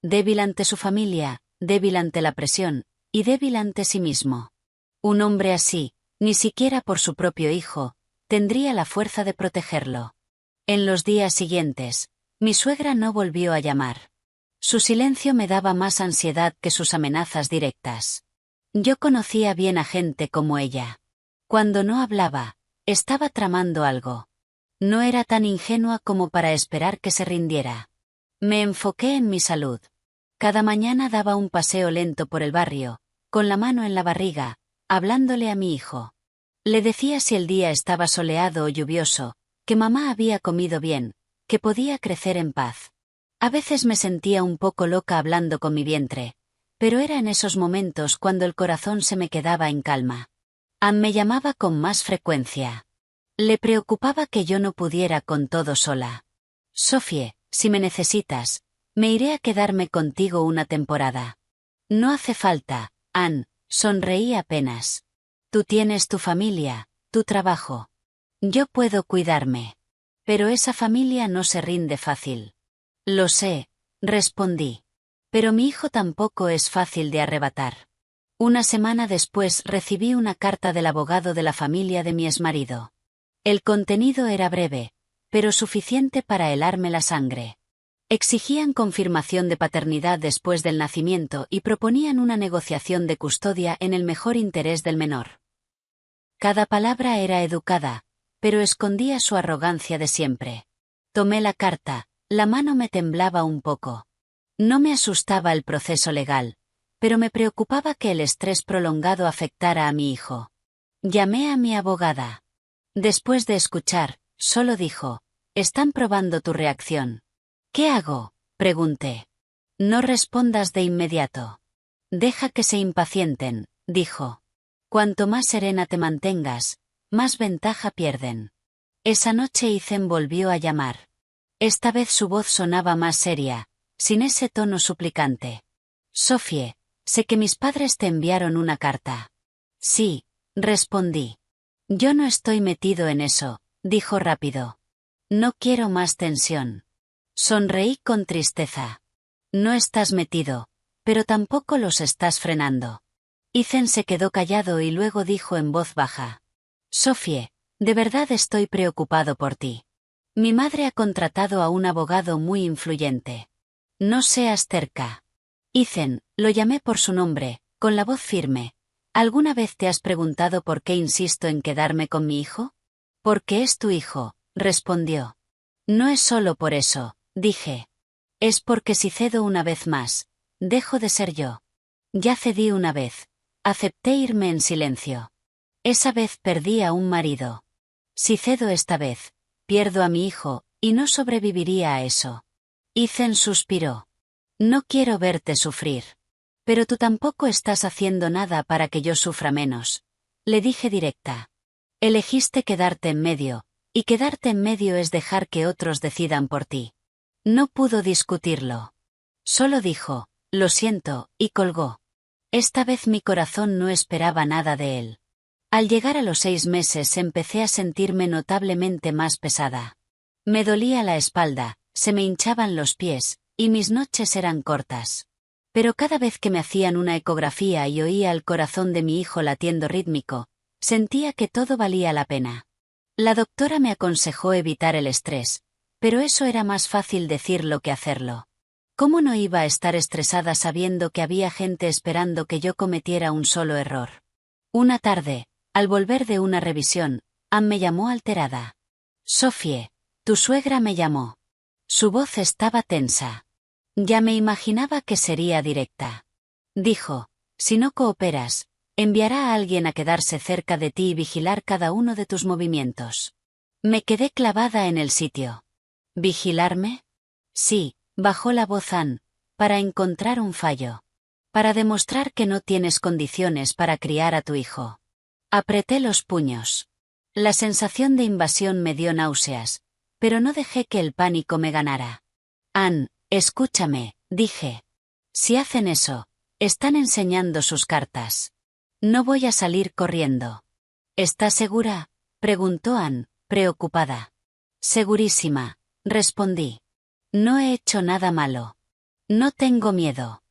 Débil ante su familia, débil ante la presión, y débil ante sí mismo. Un hombre así, ni siquiera por su propio hijo, tendría la fuerza de protegerlo. En los días siguientes, mi suegra no volvió a llamar. Su silencio me daba más ansiedad que sus amenazas directas. Yo conocía bien a gente como ella. Cuando no hablaba, estaba tramando algo. No era tan ingenua como para esperar que se rindiera. Me enfoqué en mi salud. Cada mañana daba un paseo lento por el barrio, con la mano en la barriga, hablándole a mi hijo. Le decía si el día estaba soleado o lluvioso, que mamá había comido bien, que podía crecer en paz. A veces me sentía un poco loca hablando con mi vientre, pero era en esos momentos cuando el corazón se me quedaba en calma. Ann me llamaba con más frecuencia. Le preocupaba que yo no pudiera con todo sola. Sophie, si me necesitas, me iré a quedarme contigo una temporada. No hace falta, Ann, sonreí apenas. Tú tienes tu familia, tu trabajo. Yo puedo cuidarme. Pero esa familia no se rinde fácil. Lo sé, respondí. Pero mi hijo tampoco es fácil de arrebatar. Una semana después recibí una carta del abogado de la familia de mi exmarido. El contenido era breve, pero suficiente para helarme la sangre. Exigían confirmación de paternidad después del nacimiento y proponían una negociación de custodia en el mejor interés del menor. Cada palabra era educada, pero escondía su arrogancia de siempre. Tomé la carta, la mano me temblaba un poco. No me asustaba el proceso legal, pero me preocupaba que el estrés prolongado afectara a mi hijo. Llamé a mi abogada. Después de escuchar, solo dijo: «Están probando tu reacción». «¿Qué hago?», pregunté. «No respondas de inmediato. Deja que se impacienten», dijo. «Cuanto más serena te mantengas, más ventaja pierden». Esa noche Ethan volvió a llamar. Esta vez su voz sonaba más seria, sin ese tono suplicante. «Sophie, sé que mis padres te enviaron una carta». «Sí», respondí. «Yo no estoy metido en eso», dijo rápido. «No quiero más tensión». Sonreí con tristeza. «No estás metido, pero tampoco los estás frenando». Ethan se quedó callado y luego dijo en voz baja: «Sophie, de verdad estoy preocupado por ti. Mi madre ha contratado a un abogado muy influyente. No seas terca». «Ethan», lo llamé por su nombre, con la voz firme. «¿Alguna vez te has preguntado por qué insisto en quedarme con mi hijo?» «Porque es tu hijo», respondió. «No es solo por eso», dije. «Es porque si cedo una vez más, dejo de ser yo». Ya cedí una vez. Acepté irme en silencio. Esa vez perdí a un marido. Si cedo esta vez, pierdo a mi hijo, y no sobreviviría a eso. Ethan suspiró. «No quiero verte sufrir. Pero tú tampoco estás haciendo nada para que yo sufra menos», le dije directa. «Elegiste quedarte en medio, y quedarte en medio es dejar que otros decidan por ti». No pudo discutirlo. Solo dijo: «Lo siento», y colgó. Esta vez mi corazón no esperaba nada de él. Al llegar a los 6 meses empecé a sentirme notablemente más pesada. Me dolía la espalda, se me hinchaban los pies, y mis noches eran cortas. Pero cada vez que me hacían una ecografía y oía el corazón de mi hijo latiendo rítmico, sentía que todo valía la pena. La doctora me aconsejó evitar el estrés, pero eso era más fácil decirlo que hacerlo. ¿Cómo no iba a estar estresada sabiendo que había gente esperando que yo cometiera un solo error? Una tarde, al volver de una revisión, Ann me llamó alterada. «Sophie, tu suegra me llamó». Su voz estaba tensa. Ya me imaginaba que sería directa. Dijo: «Si no cooperas, enviará a alguien a quedarse cerca de ti y vigilar cada uno de tus movimientos». Me quedé clavada en el sitio. ¿Vigilarme? Sí, bajó la voz Ann, para encontrar un fallo. Para demostrar que no tienes condiciones para criar a tu hijo. Apreté los puños. La sensación de invasión me dio náuseas, pero no dejé que el pánico me ganara. Ann, escúchame, dije. Si hacen eso, están enseñando sus cartas. No voy a salir corriendo. ¿Estás segura?, preguntó Ann, preocupada. Segurísima, respondí. No he hecho nada malo. No tengo miedo.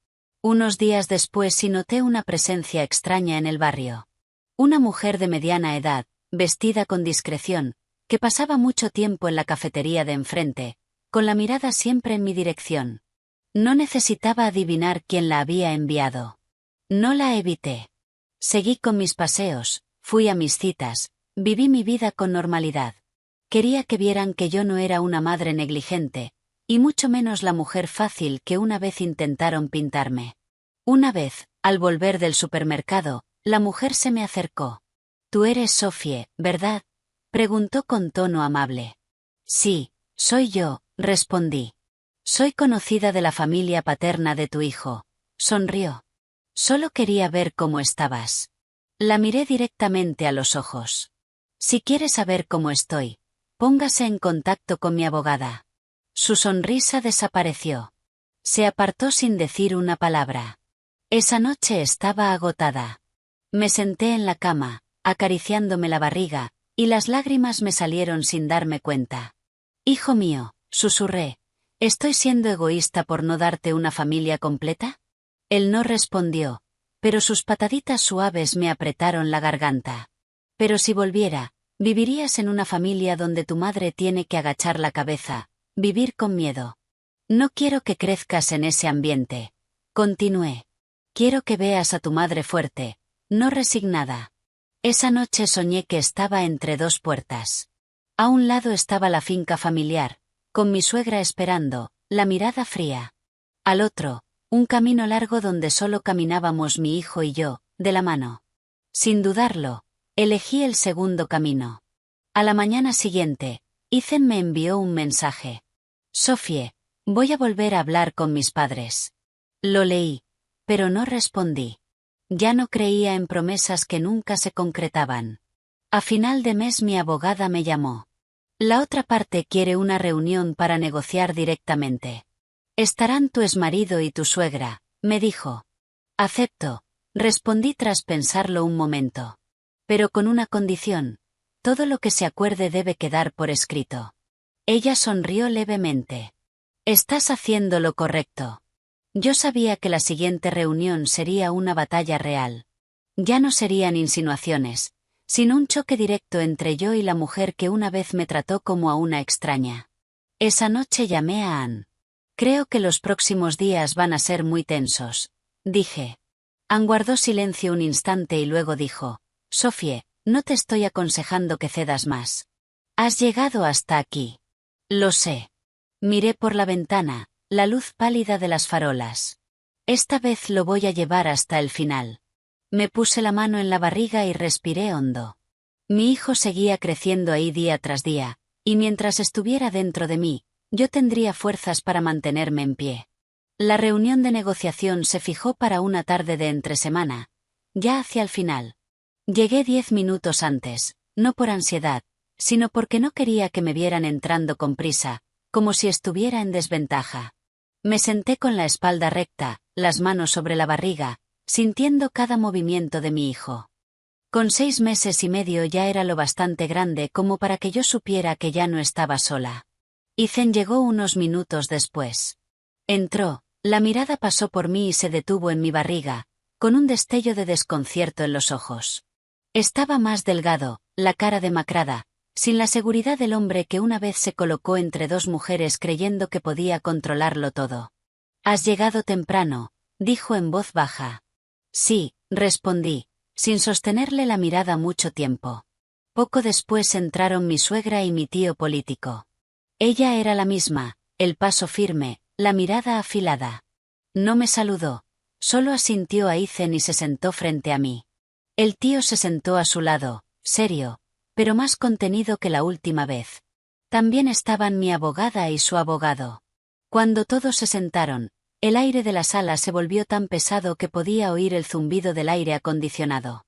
Unos días después sí noté una presencia extraña en el barrio. Una mujer de mediana edad, vestida con discreción, que pasaba mucho tiempo en la cafetería de enfrente, con la mirada siempre en mi dirección. No necesitaba adivinar quién la había enviado. No la evité. Seguí con mis paseos, fui a mis citas, viví mi vida con normalidad. Quería que vieran que yo no era una madre negligente, y mucho menos la mujer fácil que una vez intentaron pintarme. Una vez, al volver del supermercado, la mujer se me acercó. «Tú eres Sophie, ¿verdad?», preguntó con tono amable. «Sí, soy yo», respondí. «Soy conocida de la familia paterna de tu hijo», sonrió. «Solo quería ver cómo estabas». La miré directamente a los ojos. «Si quiere saber cómo estoy, póngase en contacto con mi abogada». Su sonrisa desapareció. Se apartó sin decir una palabra. Esa noche estaba agotada. Me senté en la cama, acariciándome la barriga, y las lágrimas me salieron sin darme cuenta. «Hijo mío», susurré, «¿estoy siendo egoísta por no darte una familia completa?». Él no respondió, pero sus pataditas suaves me apretaron la garganta. «Pero si volviera, vivirías en una familia donde tu madre tiene que agachar la cabeza, vivir con miedo. No quiero que crezcas en ese ambiente», continué. «Quiero que veas a tu madre fuerte, no resignada». Esa noche soñé que estaba entre dos puertas. A un lado estaba la finca familiar, con mi suegra esperando, la mirada fría. Al otro, un camino largo donde solo caminábamos mi hijo y yo, de la mano. Sin dudarlo, elegí el segundo camino. A la mañana siguiente, Ethan me envió un mensaje. «Sophie, voy a volver a hablar con mis padres». Lo leí, pero no respondí. Ya no creía en promesas que nunca se concretaban. A final de mes mi abogada me llamó. «La otra parte quiere una reunión para negociar directamente. Estarán tu exmarido y tu suegra», me dijo. «Acepto», respondí tras pensarlo un momento. «Pero con una condición. Todo lo que se acuerde debe quedar por escrito». Ella sonrió levemente. «Estás haciendo lo correcto». Yo sabía que la siguiente reunión sería una batalla real. Ya no serían insinuaciones, sino un choque directo entre yo y la mujer que una vez me trató como a una extraña. Esa noche llamé a Ann. «Creo que los próximos días van a ser muy tensos», dije. Ann guardó silencio un instante y luego dijo: «Sophie, no te estoy aconsejando que cedas más. Has llegado hasta aquí». «Lo sé». Miré por la ventana, la luz pálida de las farolas. «Esta vez lo voy a llevar hasta el final». Me puse la mano en la barriga y respiré hondo. Mi hijo seguía creciendo ahí día tras día, y mientras estuviera dentro de mí, yo tendría fuerzas para mantenerme en pie. La reunión de negociación se fijó para una tarde de entresemana, ya hacia el final. Llegué 10 minutos antes, no por ansiedad, sino porque no quería que me vieran entrando con prisa, como si estuviera en desventaja. Me senté con la espalda recta, las manos sobre la barriga, sintiendo cada movimiento de mi hijo. Con 6 meses y medio ya era lo bastante grande como para que yo supiera que ya no estaba sola. Ethan llegó unos minutos después. Entró, La mirada pasó por mí y se detuvo en mi barriga, con un destello de desconcierto en los ojos. Estaba más delgado, la cara demacrada, sin la seguridad del hombre que una vez se colocó entre dos mujeres creyendo que podía controlarlo todo. «Has llegado temprano», dijo en voz baja. «Sí», respondí, sin sostenerle la mirada mucho tiempo. Poco después entraron mi suegra y mi tío político. Ella era la misma, el paso firme, la mirada afilada. No me saludó, solo asintió a Ethan y se sentó frente a mí. El tío se sentó a su lado, serio, pero más contenido que la última vez. También estaban mi abogada y su abogado. Cuando todos se sentaron, el aire de la sala se volvió tan pesado que podía oír el zumbido del aire acondicionado.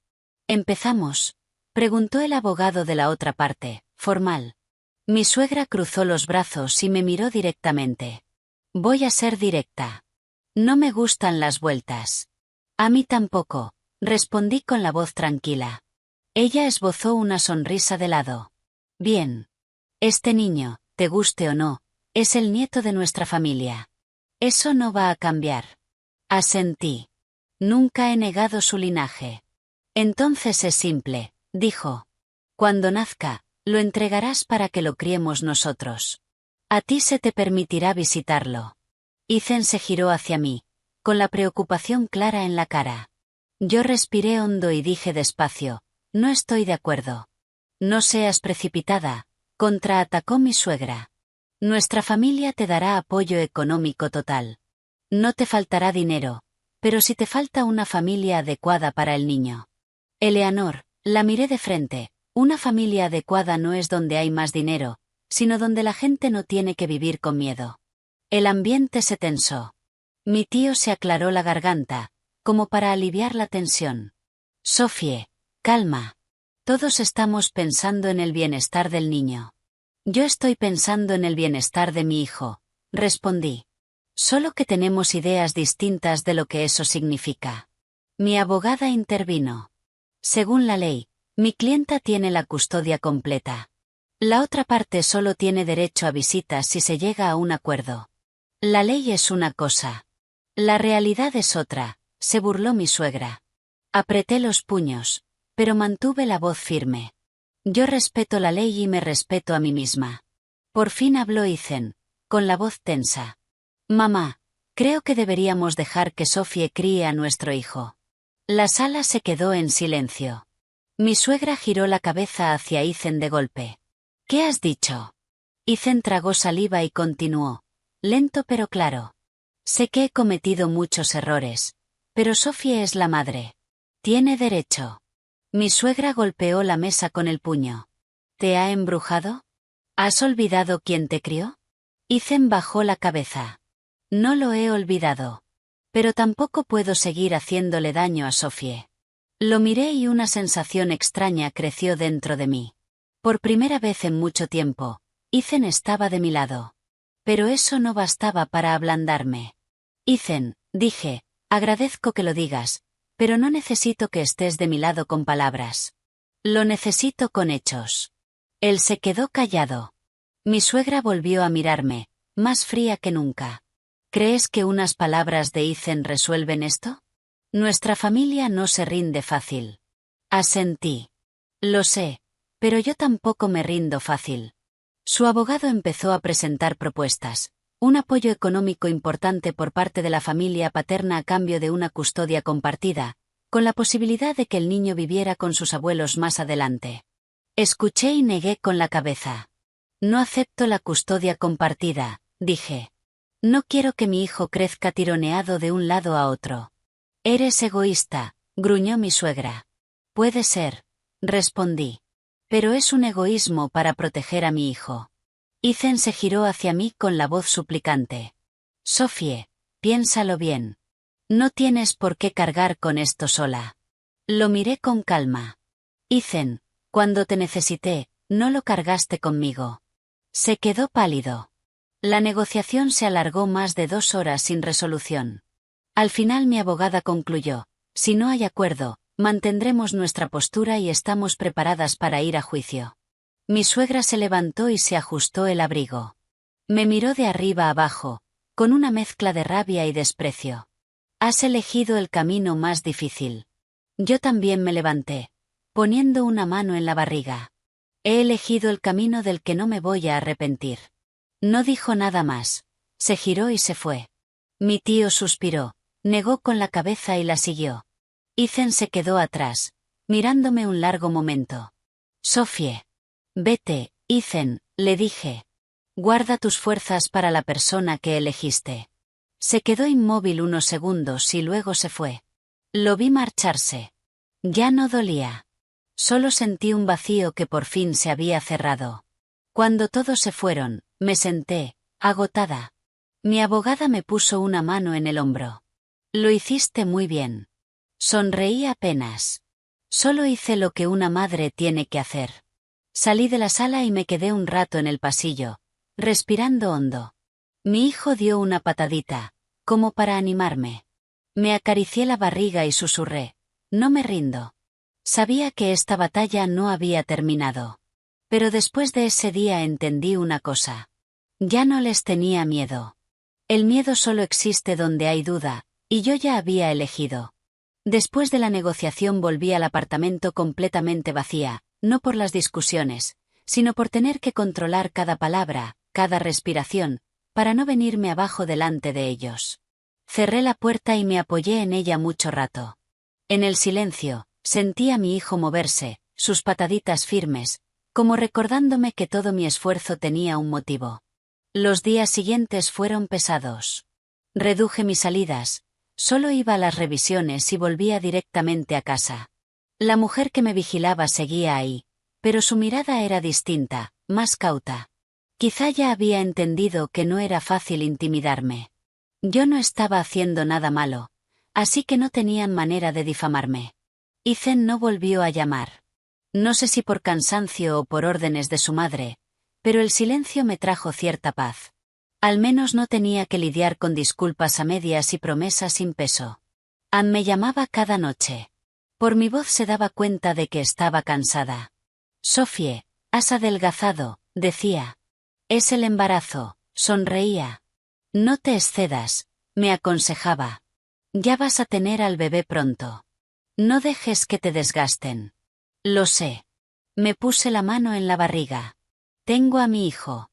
«¿Empezamos?», preguntó el abogado de la otra parte, formal. Mi suegra cruzó los brazos y me miró directamente. «Voy a ser directa. No me gustan las vueltas». «A mí tampoco», respondí con la voz tranquila. Ella esbozó una sonrisa de lado. «Bien. Este niño, te guste o no, es el nieto de nuestra familia. Eso no va a cambiar». Asentí. Nunca he negado su linaje. «Entonces es simple», dijo. «Cuando nazca, lo entregarás para que lo criemos nosotros. A ti se te permitirá visitarlo». Ethan se giró hacia mí, con la preocupación clara en la cara. Yo respiré hondo y dije despacio, «No estoy de acuerdo». «No seas precipitada», contraatacó mi suegra. «Nuestra familia te dará apoyo económico total. No te faltará dinero, pero si te falta una familia adecuada para el niño». «Eleanor», la miré de frente, «una familia adecuada no es donde hay más dinero, sino donde la gente no tiene que vivir con miedo». El ambiente se tensó. Mi tío se aclaró la garganta, como para aliviar la tensión. «Sophie, calma. Todos estamos pensando en el bienestar del niño». «Yo estoy pensando en el bienestar de mi hijo», respondí. «Solo que tenemos ideas distintas de lo que eso significa». Mi abogada intervino. «Según la ley, mi clienta tiene la custodia completa. La otra parte solo tiene derecho a visitas si se llega a un acuerdo. La ley es una cosa. La realidad es otra», se burló mi suegra. Apreté los puños, pero mantuve la voz firme. «Yo respeto la ley y me respeto a mí misma». Por fin habló Ethan, con la voz tensa. «Mamá, creo que deberíamos dejar que Sophie críe a nuestro hijo». La sala se quedó en silencio. Mi suegra giró la cabeza hacia Ethan de golpe. «¿Qué has dicho?». Ethan tragó saliva y continuó, lento pero claro. «Sé que he cometido muchos errores, pero Sophie es la madre. Tiene derecho». Mi suegra golpeó la mesa con el puño. «¿Te ha embrujado? ¿Has olvidado quién te crió?». Ethan bajó la cabeza. «No lo he olvidado. Pero tampoco puedo seguir haciéndole daño a Sophie». Lo miré y una sensación extraña creció dentro de mí. Por primera vez en mucho tiempo, Ethan estaba de mi lado. Pero eso no bastaba para ablandarme. «Ethan», dije, «agradezco que lo digas, pero no necesito que estés de mi lado con palabras. Lo necesito con hechos». Él se quedó callado. Mi suegra volvió a mirarme, más fría que nunca. «¿Crees que unas palabras de Ethan resuelven esto? Nuestra familia no se rinde fácil». Asentí. «Lo sé, pero yo tampoco me rindo fácil». Su abogado empezó a presentar propuestas. Un apoyo económico importante por parte de la familia paterna a cambio de una custodia compartida, con la posibilidad de que el niño viviera con sus abuelos más adelante. Escuché y negué con la cabeza. «No acepto la custodia compartida», dije. «No quiero que mi hijo crezca tironeado de un lado a otro». «Eres egoísta», gruñó mi suegra. «Puede ser», respondí. «Pero es un egoísmo para proteger a mi hijo». Ethan se giró hacia mí con la voz suplicante. «Sophie, piénsalo bien. No tienes por qué cargar con esto sola». Lo miré con calma. «Ethan, cuando te necesité, no lo cargaste conmigo». Se quedó pálido. La negociación se alargó más de 2 horas sin resolución. Al final mi abogada concluyó, «Si no hay acuerdo, mantendremos nuestra postura y estamos preparadas para ir a juicio». Mi suegra se levantó y se ajustó el abrigo. Me miró de arriba abajo, con una mezcla de rabia y desprecio. Has elegido el camino más difícil. Yo también me levanté, poniendo una mano en la barriga. He elegido el camino del que no me voy a arrepentir. No dijo nada más. Se giró y se fue. Mi tío suspiró, negó con la cabeza y la siguió. Ethan se quedó atrás, mirándome un largo momento. Sophie. Vete, Ethan, le dije. Guarda tus fuerzas para la persona que elegiste. Se quedó inmóvil unos segundos y luego se fue. Lo vi marcharse. Ya no dolía. Solo sentí un vacío que por fin se había cerrado. Cuando todos se fueron, me senté, agotada. Mi abogada me puso una mano en el hombro. Lo hiciste muy bien. Sonreí apenas. Solo hice lo que una madre tiene que hacer. Salí de la sala y me quedé un rato en el pasillo, respirando hondo. Mi hijo dio una patadita, como para animarme. Me acaricié la barriga y susurré, no me rindo. Sabía que esta batalla no había terminado. Pero después de ese día entendí una cosa. Ya no les tenía miedo. El miedo solo existe donde hay duda, y yo ya había elegido. Después de la negociación volví al apartamento completamente vacía, no por las discusiones, sino por tener que controlar cada palabra, cada respiración, para no venirme abajo delante de ellos. Cerré la puerta y me apoyé en ella mucho rato. En el silencio, sentí a mi hijo moverse, sus pataditas firmes, como recordándome que todo mi esfuerzo tenía un motivo. Los días siguientes fueron pesados. Reduje mis salidas, solo iba a las revisiones y volvía directamente a casa. La mujer que me vigilaba seguía ahí, pero su mirada era distinta, más cauta. Quizá ya había entendido que no era fácil intimidarme. Yo no estaba haciendo nada malo, así que no tenían manera de difamarme. Ethan no volvió a llamar. No sé si por cansancio o por órdenes de su madre, pero el silencio me trajo cierta paz. Al menos no tenía que lidiar con disculpas a medias y promesas sin peso. Ann me llamaba cada noche. Por mi voz se daba cuenta de que estaba cansada. Sophie, has adelgazado, decía. Es el embarazo, sonreía. No te excedas, me aconsejaba. Ya vas a tener al bebé pronto. No dejes que te desgasten. Lo sé. Me puse la mano en la barriga. Tengo a mi hijo.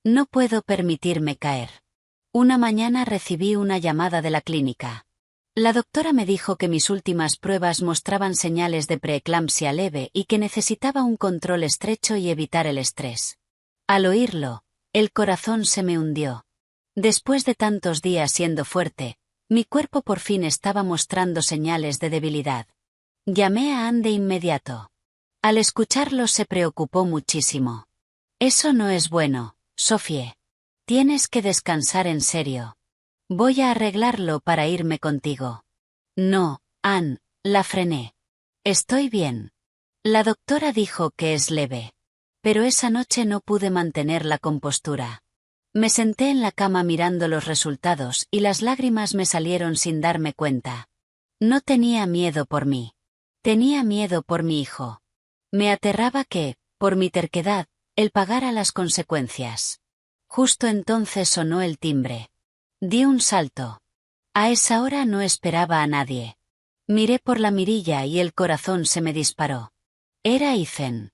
No puedo permitirme caer. Una mañana recibí una llamada de la clínica. La doctora me dijo que mis últimas pruebas mostraban señales de preeclampsia leve y que necesitaba un control estrecho y evitar el estrés. Al oírlo, el corazón se me hundió. Después de tantos días siendo fuerte, mi cuerpo por fin estaba mostrando señales de debilidad. Llamé a Ann de inmediato. Al escucharlo se preocupó muchísimo. Eso no es bueno, Sophie. Tienes que descansar en serio. Voy a arreglarlo para irme contigo. No, Ann, la frené. Estoy bien. La doctora dijo que es leve. Pero esa noche no pude mantener la compostura. Me senté en la cama mirando los resultados y las lágrimas me salieron sin darme cuenta. No tenía miedo por mí. Tenía miedo por mi hijo. Me aterraba que, por mi terquedad, él pagara las consecuencias. Justo entonces sonó el timbre. Di un salto. A esa hora no esperaba a nadie. Miré por la mirilla y el corazón se me disparó. Era Ethan.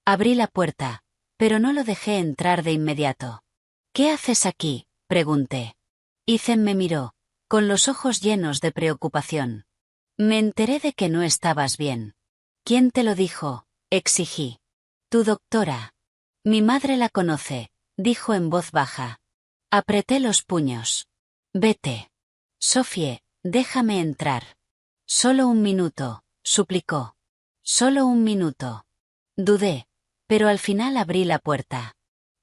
Abrí la puerta, pero no lo dejé entrar de inmediato. ¿Qué haces aquí?, pregunté. Ethan me miró, con los ojos llenos de preocupación. Me enteré de que no estabas bien. ¿Quién te lo dijo?, exigí. Tu doctora. Mi madre la conoce, dijo en voz baja. Apreté los puños. Vete. Sophie, déjame entrar. Solo un minuto, suplicó. Solo un minuto. Dudé, pero al final abrí la puerta.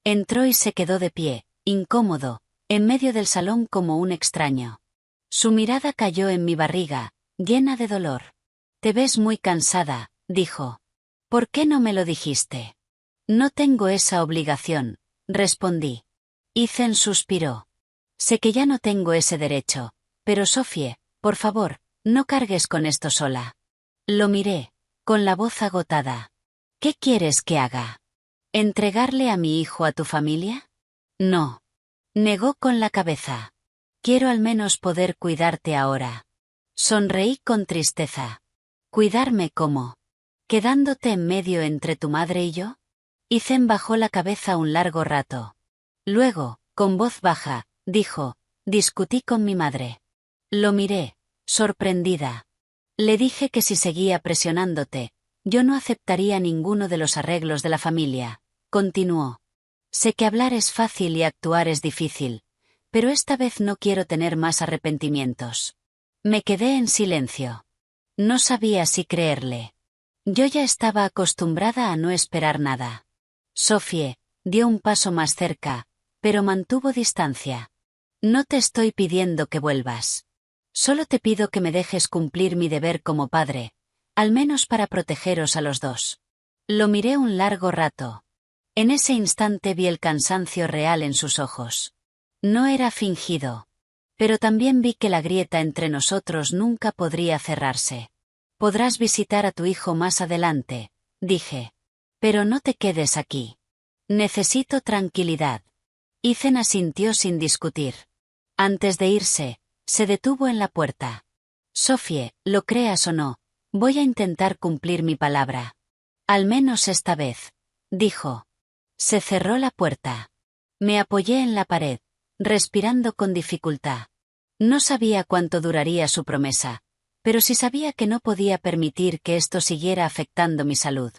Entró y se quedó de pie, incómodo, en medio del salón como un extraño. Su mirada cayó en mi barriga, llena de dolor. Te ves muy cansada, dijo. ¿Por qué no me lo dijiste? No tengo esa obligación, respondí. Ethan suspiró. Sé que ya no tengo ese derecho, pero Sophie, por favor, no cargues con esto sola. Lo miré, con la voz agotada. ¿Qué quieres que haga? ¿Entregarle a mi hijo a tu familia? No. Negó con la cabeza. Quiero al menos poder cuidarte ahora. Sonreí con tristeza. ¿Cuidarme cómo? ¿Quedándote en medio entre tu madre y yo? Ethan bajó la cabeza un largo rato. Luego, con voz baja, dijo, discutí con mi madre. Lo miré, sorprendida. Le dije que si seguía presionándote, yo no aceptaría ninguno de los arreglos de la familia. Continuó. Sé que hablar es fácil y actuar es difícil, pero esta vez no quiero tener más arrepentimientos. Me quedé en silencio. No sabía si creerle. Yo ya estaba acostumbrada a no esperar nada. Sophie dio un paso más cerca, pero mantuvo distancia. No te estoy pidiendo que vuelvas. Solo te pido que me dejes cumplir mi deber como padre, al menos para protegeros a los dos. Lo miré un largo rato. En ese instante vi el cansancio real en sus ojos. No era fingido. Pero también vi que la grieta entre nosotros nunca podría cerrarse. Podrás visitar a tu hijo más adelante, dije. Pero no te quedes aquí. Necesito tranquilidad. Ethan asintió sin discutir. Antes de irse, se detuvo en la puerta. Sophie, lo creas o no, voy a intentar cumplir mi palabra. Al menos esta vez, dijo. Se cerró la puerta. Me apoyé en la pared, respirando con dificultad. No sabía cuánto duraría su promesa, pero sí sabía que no podía permitir que esto siguiera afectando mi salud.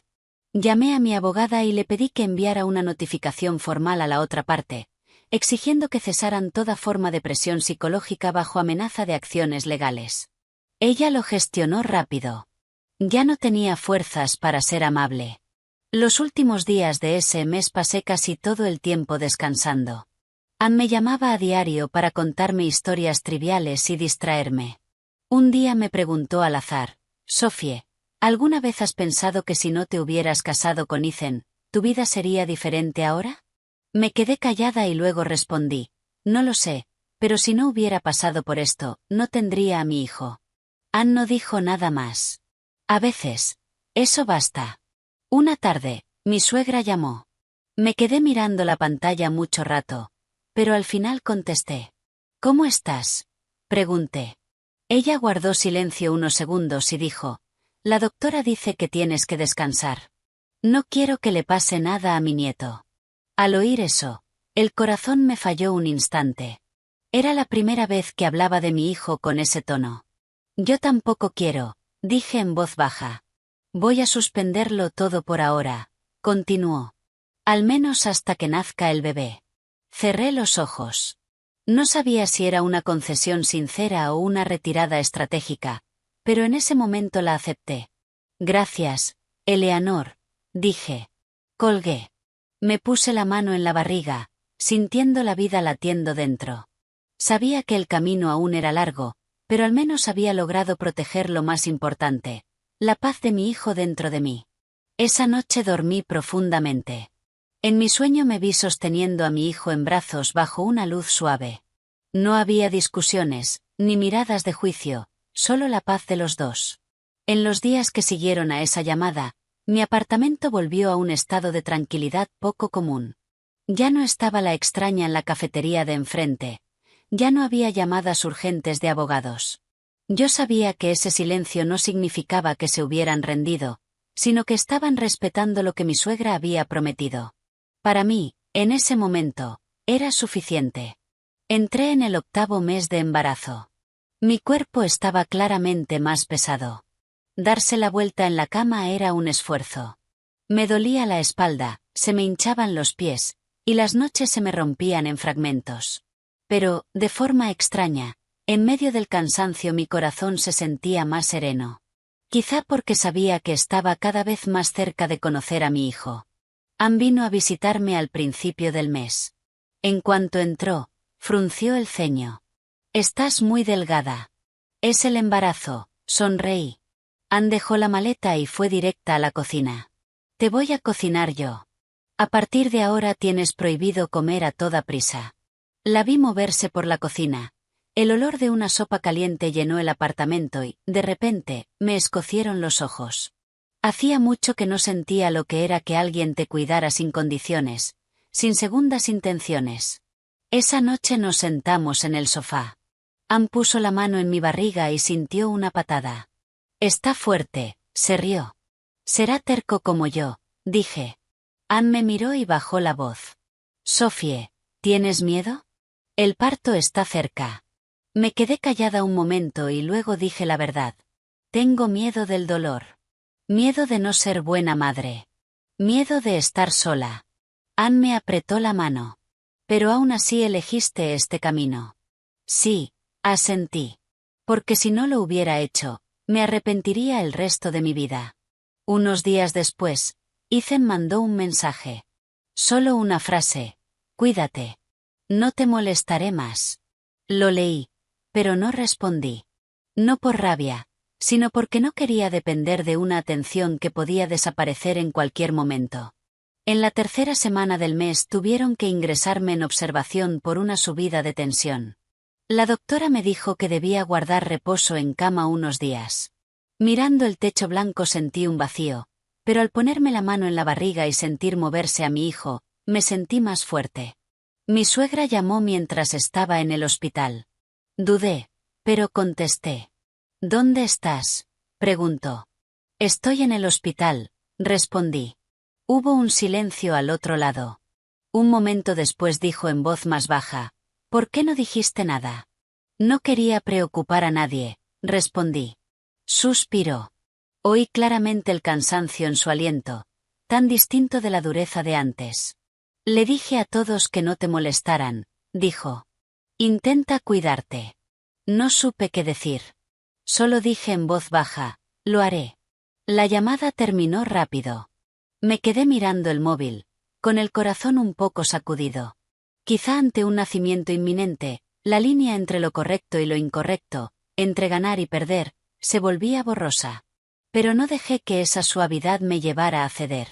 Llamé a mi abogada y le pedí que enviara una notificación formal a la otra parte, exigiendo que cesaran toda forma de presión psicológica bajo amenaza de acciones legales. Ella lo gestionó rápido. Ya no tenía fuerzas para ser amable. Los últimos días de ese mes pasé casi todo el tiempo descansando. Ann me llamaba a diario para contarme historias triviales y distraerme. Un día me preguntó al azar, Sophie, ¿alguna vez has pensado que si no te hubieras casado con Ethan, tu vida sería diferente ahora? Me quedé callada y luego respondí, no lo sé, pero si no hubiera pasado por esto, no tendría a mi hijo. Ann no dijo nada más. A veces, eso basta. Una tarde, mi suegra llamó. Me quedé mirando la pantalla mucho rato, pero al final contesté. ¿Cómo estás? Pregunté. Ella guardó silencio unos segundos y dijo, la doctora dice que tienes que descansar. No quiero que le pase nada a mi nieto. Al oír eso, el corazón me falló un instante. Era la primera vez que hablaba de mi hijo con ese tono. Yo tampoco quiero, dije en voz baja. Voy a suspenderlo todo por ahora, continuó. Al menos hasta que nazca el bebé. Cerré los ojos. No sabía si era una concesión sincera o una retirada estratégica, pero en ese momento la acepté. Gracias, Eleanor, dije. Colgué. Me puse la mano en la barriga, sintiendo la vida latiendo dentro. Sabía que el camino aún era largo, pero al menos había logrado proteger lo más importante, la paz de mi hijo dentro de mí. Esa noche dormí profundamente. En mi sueño me vi sosteniendo a mi hijo en brazos bajo una luz suave. No había discusiones, ni miradas de juicio, solo la paz de los dos. En los días que siguieron a esa llamada, mi apartamento volvió a un estado de tranquilidad poco común. Ya no estaba la extraña en la cafetería de enfrente. Ya no había llamadas urgentes de abogados. Yo sabía que ese silencio no significaba que se hubieran rendido, sino que estaban respetando lo que mi suegra había prometido. Para mí, en ese momento, era suficiente. Entré en el 8º mes de embarazo. Mi cuerpo estaba claramente más pesado. Darse la vuelta en la cama era un esfuerzo. Me dolía la espalda, se me hinchaban los pies, y las noches se me rompían en fragmentos. Pero, de forma extraña, en medio del cansancio mi corazón se sentía más sereno. Quizá porque sabía que estaba cada vez más cerca de conocer a mi hijo. Ann vino a visitarme al principio del mes. En cuanto entró, frunció el ceño. Estás muy delgada. Es el embarazo, sonreí. Ann dejó la maleta y fue directa a la cocina. Te voy a cocinar yo. A partir de ahora tienes prohibido comer a toda prisa. La vi moverse por la cocina. El olor de una sopa caliente llenó el apartamento y, de repente, me escocieron los ojos. Hacía mucho que no sentía lo que era que alguien te cuidara sin condiciones, sin segundas intenciones. Esa noche nos sentamos en el sofá. Ann puso la mano en mi barriga y sintió una patada. Está fuerte, se rió. Será terco como yo, dije. Ann me miró y bajó la voz. Sophie, ¿tienes miedo? El parto está cerca. Me quedé callada un momento y luego dije la verdad. Tengo miedo del dolor. Miedo de no ser buena madre. Miedo de estar sola. Ann me apretó la mano. Pero aún así elegiste este camino. Sí, asentí. Porque si no lo hubiera hecho, me arrepentiría el resto de mi vida. Unos días después, Ethan mandó un mensaje. Solo una frase. Cuídate. No te molestaré más. Lo leí, pero no respondí. No por rabia, sino porque no quería depender de una atención que podía desaparecer en cualquier momento. En la tercera semana del mes tuvieron que ingresarme en observación por una subida de tensión. La doctora me dijo que debía guardar reposo en cama unos días. Mirando el techo blanco sentí un vacío, pero al ponerme la mano en la barriga y sentir moverse a mi hijo, me sentí más fuerte. Mi suegra llamó mientras estaba en el hospital. Dudé, pero contesté. ¿Dónde estás?, preguntó. Estoy en el hospital, respondí. Hubo un silencio al otro lado. Un momento después dijo en voz más baja, ¿por qué no dijiste nada? No quería preocupar a nadie, respondí. Suspiró. Oí claramente el cansancio en su aliento, tan distinto de la dureza de antes. Le dije a todos que no te molestaran, dijo. Intenta cuidarte. No supe qué decir. Solo dije en voz baja, lo haré. La llamada terminó rápido. Me quedé mirando el móvil, con el corazón un poco sacudido. Quizá ante un nacimiento inminente, la línea entre lo correcto y lo incorrecto, entre ganar y perder, se volvía borrosa. Pero no dejé que esa suavidad me llevara a ceder.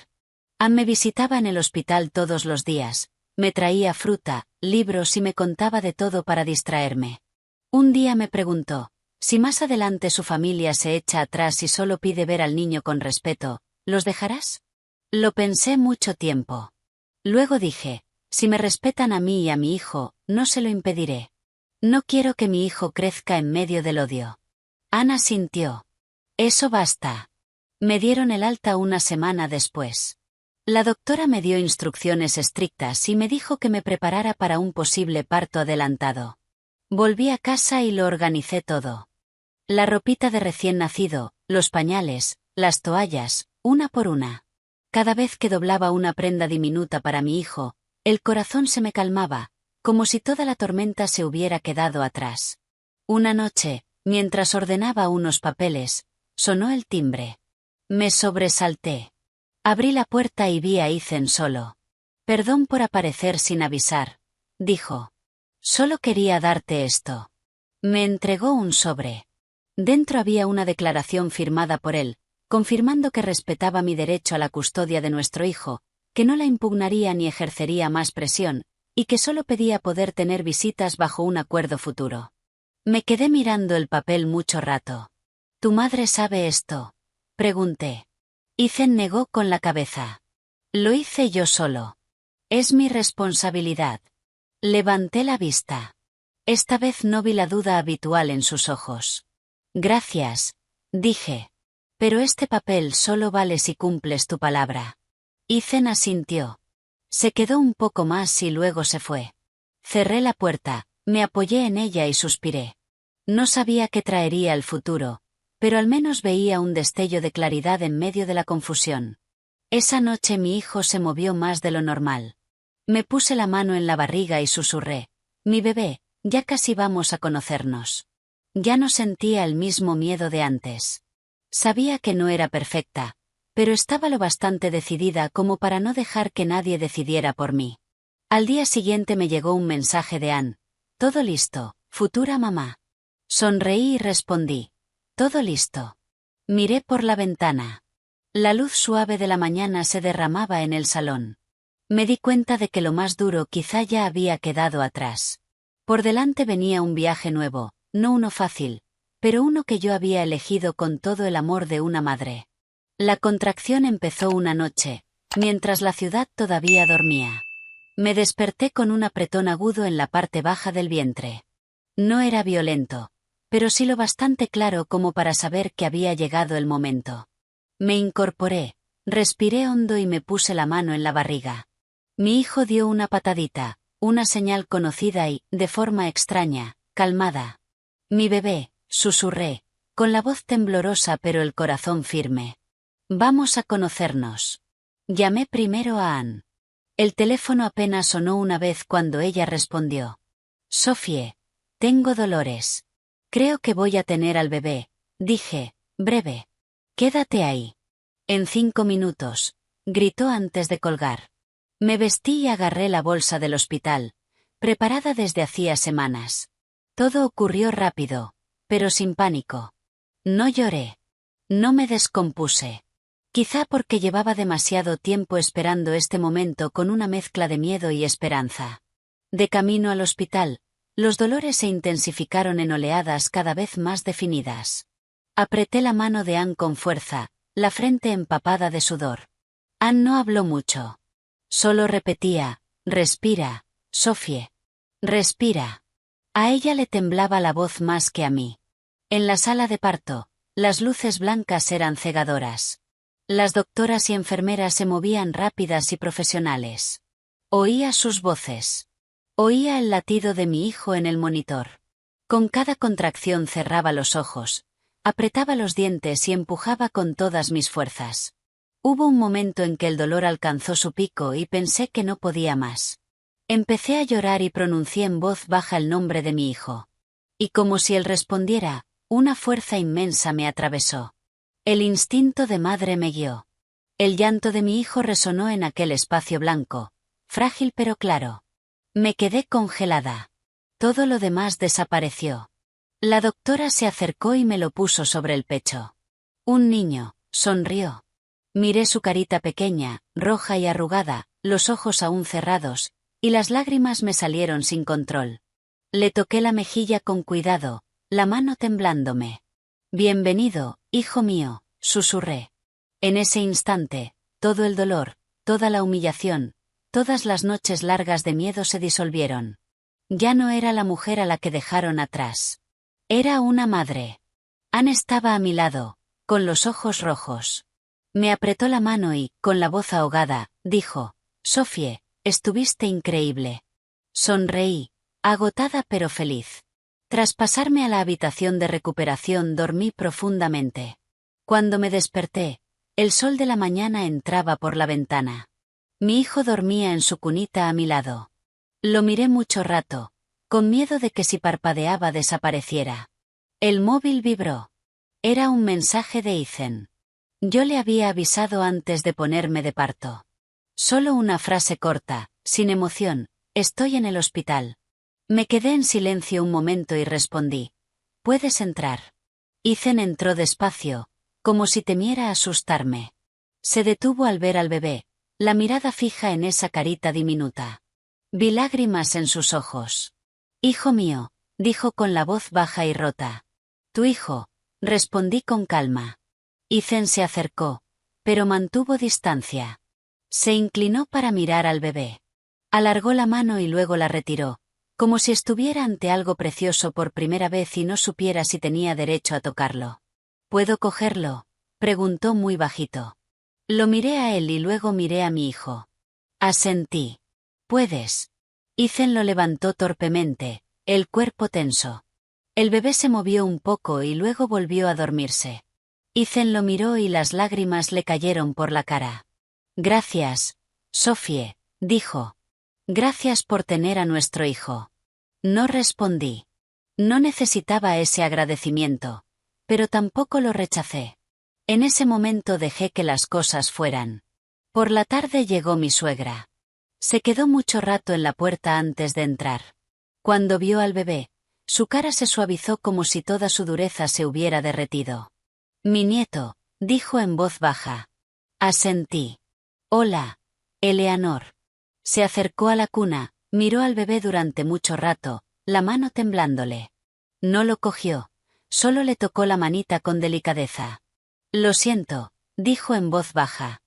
Ann me visitaba en el hospital todos los días, me traía fruta, libros y me contaba de todo para distraerme. Un día me preguntó, si más adelante su familia se echa atrás y solo pide ver al niño con respeto, ¿los dejarás? Lo pensé mucho tiempo. Luego dije, si me respetan a mí y a mi hijo, no se lo impediré. No quiero que mi hijo crezca en medio del odio. Ann asintió. Eso basta. Me dieron el alta una semana después. La doctora me dio instrucciones estrictas y me dijo que me preparara para un posible parto adelantado. Volví a casa y lo organicé todo. La ropita de recién nacido, los pañales, las toallas, una por una. Cada vez que doblaba una prenda diminuta para mi hijo, el corazón se me calmaba, como si toda la tormenta se hubiera quedado atrás. Una noche, mientras ordenaba unos papeles, sonó el timbre. Me sobresalté. Abrí la puerta y vi a Ethan solo. Perdón por aparecer sin avisar, dijo. Solo quería darte esto. Me entregó un sobre. Dentro había una declaración firmada por él, confirmando que respetaba mi derecho a la custodia de nuestro hijo, que no la impugnaría ni ejercería más presión, y que solo pedía poder tener visitas bajo un acuerdo futuro. Me quedé mirando el papel mucho rato. ¿Tu madre sabe esto?, pregunté. Ethan negó con la cabeza. Lo hice yo solo. Es mi responsabilidad. Levanté la vista. Esta vez no vi la duda habitual en sus ojos. Gracias, dije. Pero este papel solo vale si cumples tu palabra. Ethan asintió. Se quedó un poco más y luego se fue. Cerré la puerta, me apoyé en ella y suspiré. No sabía qué traería el futuro, pero al menos veía un destello de claridad en medio de la confusión. Esa noche mi hijo se movió más de lo normal. Me puse la mano en la barriga y susurré. Mi bebé, ya casi vamos a conocernos. Ya no sentía el mismo miedo de antes. Sabía que no era perfecta, pero estaba lo bastante decidida como para no dejar que nadie decidiera por mí. Al día siguiente me llegó un mensaje de Ann. Todo listo, futura mamá. Sonreí y respondí. Todo listo. Miré por la ventana. La luz suave de la mañana se derramaba en el salón. Me di cuenta de que lo más duro quizá ya había quedado atrás. Por delante venía un viaje nuevo, no uno fácil, pero uno que yo había elegido con todo el amor de una madre. La contracción empezó una noche, mientras la ciudad todavía dormía. Me desperté con un apretón agudo en la parte baja del vientre. No era violento, pero sí lo bastante claro como para saber que había llegado el momento. Me incorporé, respiré hondo y me puse la mano en la barriga. Mi hijo dio una patadita, una señal conocida y, de forma extraña, calmada. Mi bebé, susurré, con la voz temblorosa pero el corazón firme. Vamos a conocernos. Llamé primero a Anne. El teléfono apenas sonó una vez cuando ella respondió. Sophie, tengo dolores. Creo que voy a tener al bebé, dije, breve. Quédate ahí. En 5 minutos, gritó antes de colgar. Me vestí y agarré la bolsa del hospital, preparada desde hacía semanas. Todo ocurrió rápido, pero sin pánico. No lloré. No me descompuse. Quizá porque llevaba demasiado tiempo esperando este momento con una mezcla de miedo y esperanza. De camino al hospital, los dolores se intensificaron en oleadas cada vez más definidas. Apreté la mano de Anne con fuerza, la frente empapada de sudor. Anne no habló mucho. Solo repetía, respira, Sophie. Respira. A ella le temblaba la voz más que a mí. En la sala de parto, las luces blancas eran cegadoras. Las doctoras y enfermeras se movían rápidas y profesionales. Oía sus voces. Oía el latido de mi hijo en el monitor. Con cada contracción cerraba los ojos, apretaba los dientes y empujaba con todas mis fuerzas. Hubo un momento en que el dolor alcanzó su pico y pensé que no podía más. Empecé a llorar y pronuncié en voz baja el nombre de mi hijo. Y como si él respondiera, una fuerza inmensa me atravesó. El instinto de madre me guió. El llanto de mi hijo resonó en aquel espacio blanco, frágil pero claro. Me quedé congelada. Todo lo demás desapareció. La doctora se acercó y me lo puso sobre el pecho. Un niño, sonrió. Miré su carita pequeña, roja y arrugada, los ojos aún cerrados, y las lágrimas me salieron sin control. Le toqué la mejilla con cuidado, la mano temblándome. Bienvenido, hijo mío, susurré. En ese instante, todo el dolor, toda la humillación, todas las noches largas de miedo se disolvieron. Ya no era la mujer a la que dejaron atrás. Era una madre. Anne estaba a mi lado, con los ojos rojos. Me apretó la mano y, con la voz ahogada, dijo, Sophie, estuviste increíble. Sonreí, agotada pero feliz. Tras pasarme a la habitación de recuperación dormí profundamente. Cuando me desperté, el sol de la mañana entraba por la ventana. Mi hijo dormía en su cunita a mi lado. Lo miré mucho rato, con miedo de que si parpadeaba desapareciera. El móvil vibró. Era un mensaje de Ethan. Yo le había avisado antes de ponerme de parto. Solo una frase corta, sin emoción, estoy en el hospital. Me quedé en silencio un momento y respondí. Puedes entrar. Ethan entró despacio, como si temiera asustarme. Se detuvo al ver al bebé, la mirada fija en esa carita diminuta. Vi lágrimas en sus ojos. Hijo mío, dijo con la voz baja y rota. Tu hijo, respondí con calma. Ethan se acercó, pero mantuvo distancia. Se inclinó para mirar al bebé. Alargó la mano y luego la retiró, como si estuviera ante algo precioso por primera vez y no supiera si tenía derecho a tocarlo. ¿Puedo cogerlo?, preguntó muy bajito. Lo miré a él y luego miré a mi hijo. Asentí. Puedes. Ethan lo levantó torpemente, el cuerpo tenso. El bebé se movió un poco y luego volvió a dormirse. Ethan lo miró y las lágrimas le cayeron por la cara. Gracias, Sophie, dijo. Gracias por tener a nuestro hijo. No respondí. No necesitaba ese agradecimiento, pero tampoco lo rechacé. En ese momento dejé que las cosas fueran. Por la tarde llegó mi suegra. Se quedó mucho rato en la puerta antes de entrar. Cuando vio al bebé, su cara se suavizó como si toda su dureza se hubiera derretido. Mi nieto, dijo en voz baja. Asentí. Hola, Eleanor. Se acercó a la cuna, miró al bebé durante mucho rato, la mano temblándole. No lo cogió, solo le tocó la manita con delicadeza. Lo siento, dijo en voz baja.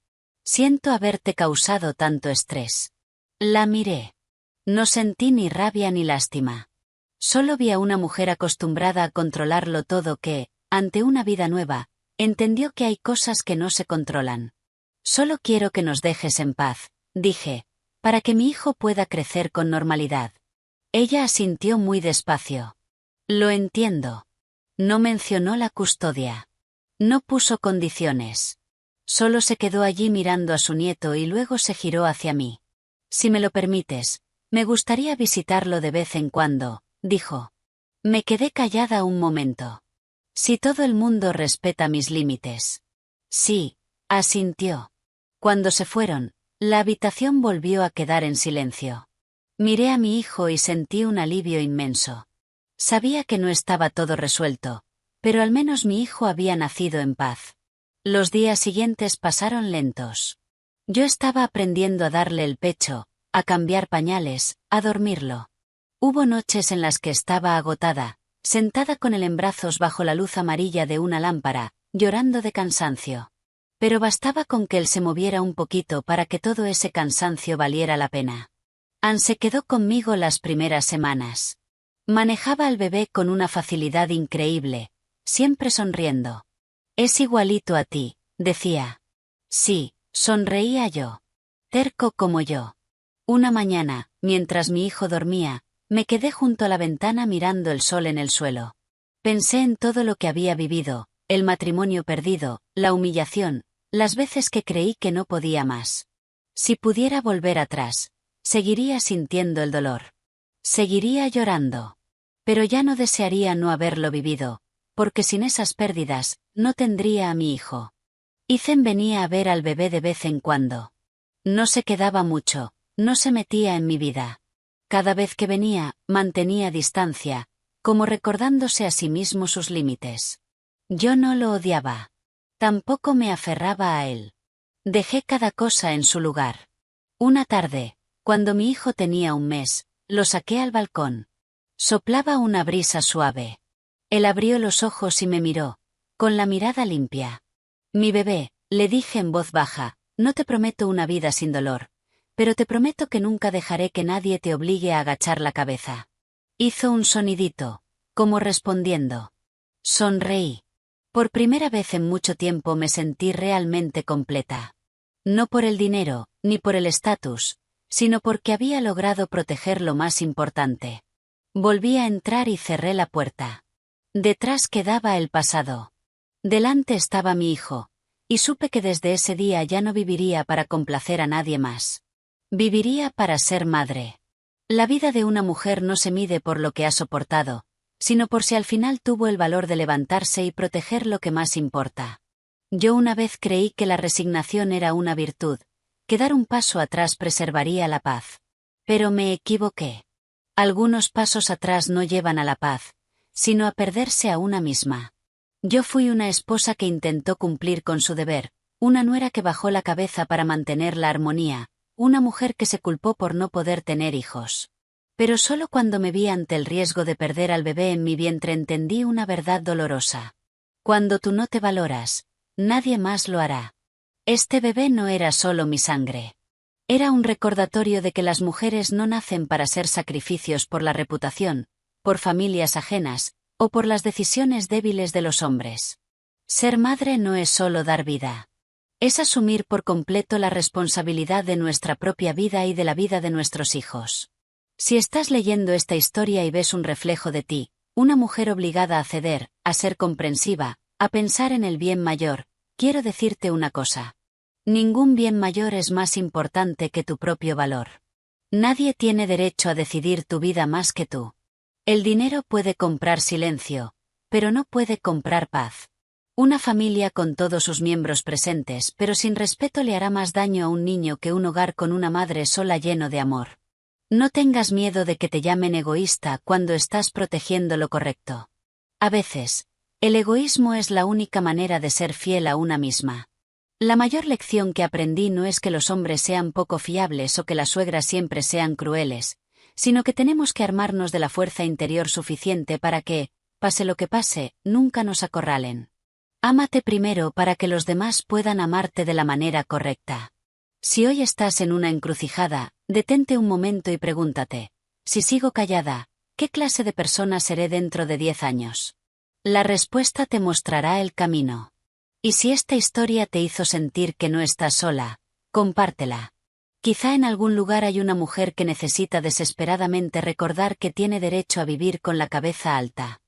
Siento haberte causado tanto estrés. La miré. No sentí ni rabia ni lástima. Solo vi a una mujer acostumbrada a controlarlo todo que, ante una vida nueva, entendió que hay cosas que no se controlan. Solo quiero que nos dejes en paz, dije, para que mi hijo pueda crecer con normalidad. Ella asintió muy despacio. Lo entiendo. No mencionó la custodia. No puso condiciones. Solo se quedó allí mirando a su nieto y luego se giró hacia mí. Si me lo permites, me gustaría visitarlo de vez en cuando, dijo. Me quedé callada un momento. Si todo el mundo respeta mis límites. Sí, asintió. Cuando se fueron, la habitación volvió a quedar en silencio. Miré a mi hijo y sentí un alivio inmenso. Sabía que no estaba todo resuelto, pero al menos mi hijo había nacido en paz. Los días siguientes pasaron lentos. Yo estaba aprendiendo a darle el pecho, a cambiar pañales, a dormirlo. Hubo noches en las que estaba agotada, sentada con él en brazos bajo la luz amarilla de una lámpara, llorando de cansancio. Pero bastaba con que él se moviera un poquito para que todo ese cansancio valiera la pena. Anne se quedó conmigo las primeras semanas. Manejaba al bebé con una facilidad increíble, siempre sonriendo. Es igualito a ti, decía. Sí, sonreía yo. Terco como yo. Una mañana, mientras mi hijo dormía, me quedé junto a la ventana mirando el sol en el suelo. Pensé en todo lo que había vivido, el matrimonio perdido, la humillación, las veces que creí que no podía más. Si pudiera volver atrás, seguiría sintiendo el dolor. Seguiría llorando. Pero ya no desearía no haberlo vivido, porque sin esas pérdidas, no tendría a mi hijo. Ethan venía a ver al bebé de vez en cuando. No se quedaba mucho, no se metía en mi vida. Cada vez que venía, mantenía distancia, como recordándose a sí mismo sus límites. Yo no lo odiaba. Tampoco me aferraba a él. Dejé cada cosa en su lugar. Una tarde, cuando mi hijo tenía un mes, lo saqué al balcón. Soplaba una brisa suave. Él abrió los ojos y me miró, con la mirada limpia. Mi bebé, le dije en voz baja, no te prometo una vida sin dolor, pero te prometo que nunca dejaré que nadie te obligue a agachar la cabeza. Hizo un sonidito, como respondiendo. Sonreí. Por primera vez en mucho tiempo me sentí realmente completa. No por el dinero, ni por el estatus, sino porque había logrado proteger lo más importante. Volví a entrar y cerré la puerta. Detrás quedaba el pasado. Delante estaba mi hijo, y supe que desde ese día ya no viviría para complacer a nadie más. Viviría para ser madre. La vida de una mujer no se mide por lo que ha soportado, sino por si al final tuvo el valor de levantarse y proteger lo que más importa. Yo una vez creí que la resignación era una virtud, que dar un paso atrás preservaría la paz. Pero me equivoqué. Algunos pasos atrás no llevan a la paz, sino a perderse a una misma. Yo fui una esposa que intentó cumplir con su deber, una nuera que bajó la cabeza para mantener la armonía, una mujer que se culpó por no poder tener hijos. Pero solo cuando me vi ante el riesgo de perder al bebé en mi vientre entendí una verdad dolorosa. Cuando tú no te valoras, nadie más lo hará. Este bebé no era solo mi sangre. Era un recordatorio de que las mujeres no nacen para ser sacrificios por la reputación, por familias ajenas, o por las decisiones débiles de los hombres. Ser madre no es solo dar vida. Es asumir por completo la responsabilidad de nuestra propia vida y de la vida de nuestros hijos. Si estás leyendo esta historia y ves un reflejo de ti, una mujer obligada a ceder, a ser comprensiva, a pensar en el bien mayor, quiero decirte una cosa. Ningún bien mayor es más importante que tu propio valor. Nadie tiene derecho a decidir tu vida más que tú. El dinero puede comprar silencio, pero no puede comprar paz. Una familia con todos sus miembros presentes pero sin respeto le hará más daño a un niño que un hogar con una madre sola lleno de amor. No tengas miedo de que te llamen egoísta cuando estás protegiendo lo correcto. A veces, el egoísmo es la única manera de ser fiel a una misma. La mayor lección que aprendí no es que los hombres sean poco fiables o que las suegras siempre sean crueles, sino que tenemos que armarnos de la fuerza interior suficiente para que, pase lo que pase, nunca nos acorralen. Ámate primero para que los demás puedan amarte de la manera correcta. Si hoy estás en una encrucijada, detente un momento y pregúntate, si sigo callada, ¿qué clase de persona seré dentro de 10 años? La respuesta te mostrará el camino. Y si esta historia te hizo sentir que no estás sola, compártela. Quizá en algún lugar hay una mujer que necesita desesperadamente recordar que tiene derecho a vivir con la cabeza alta.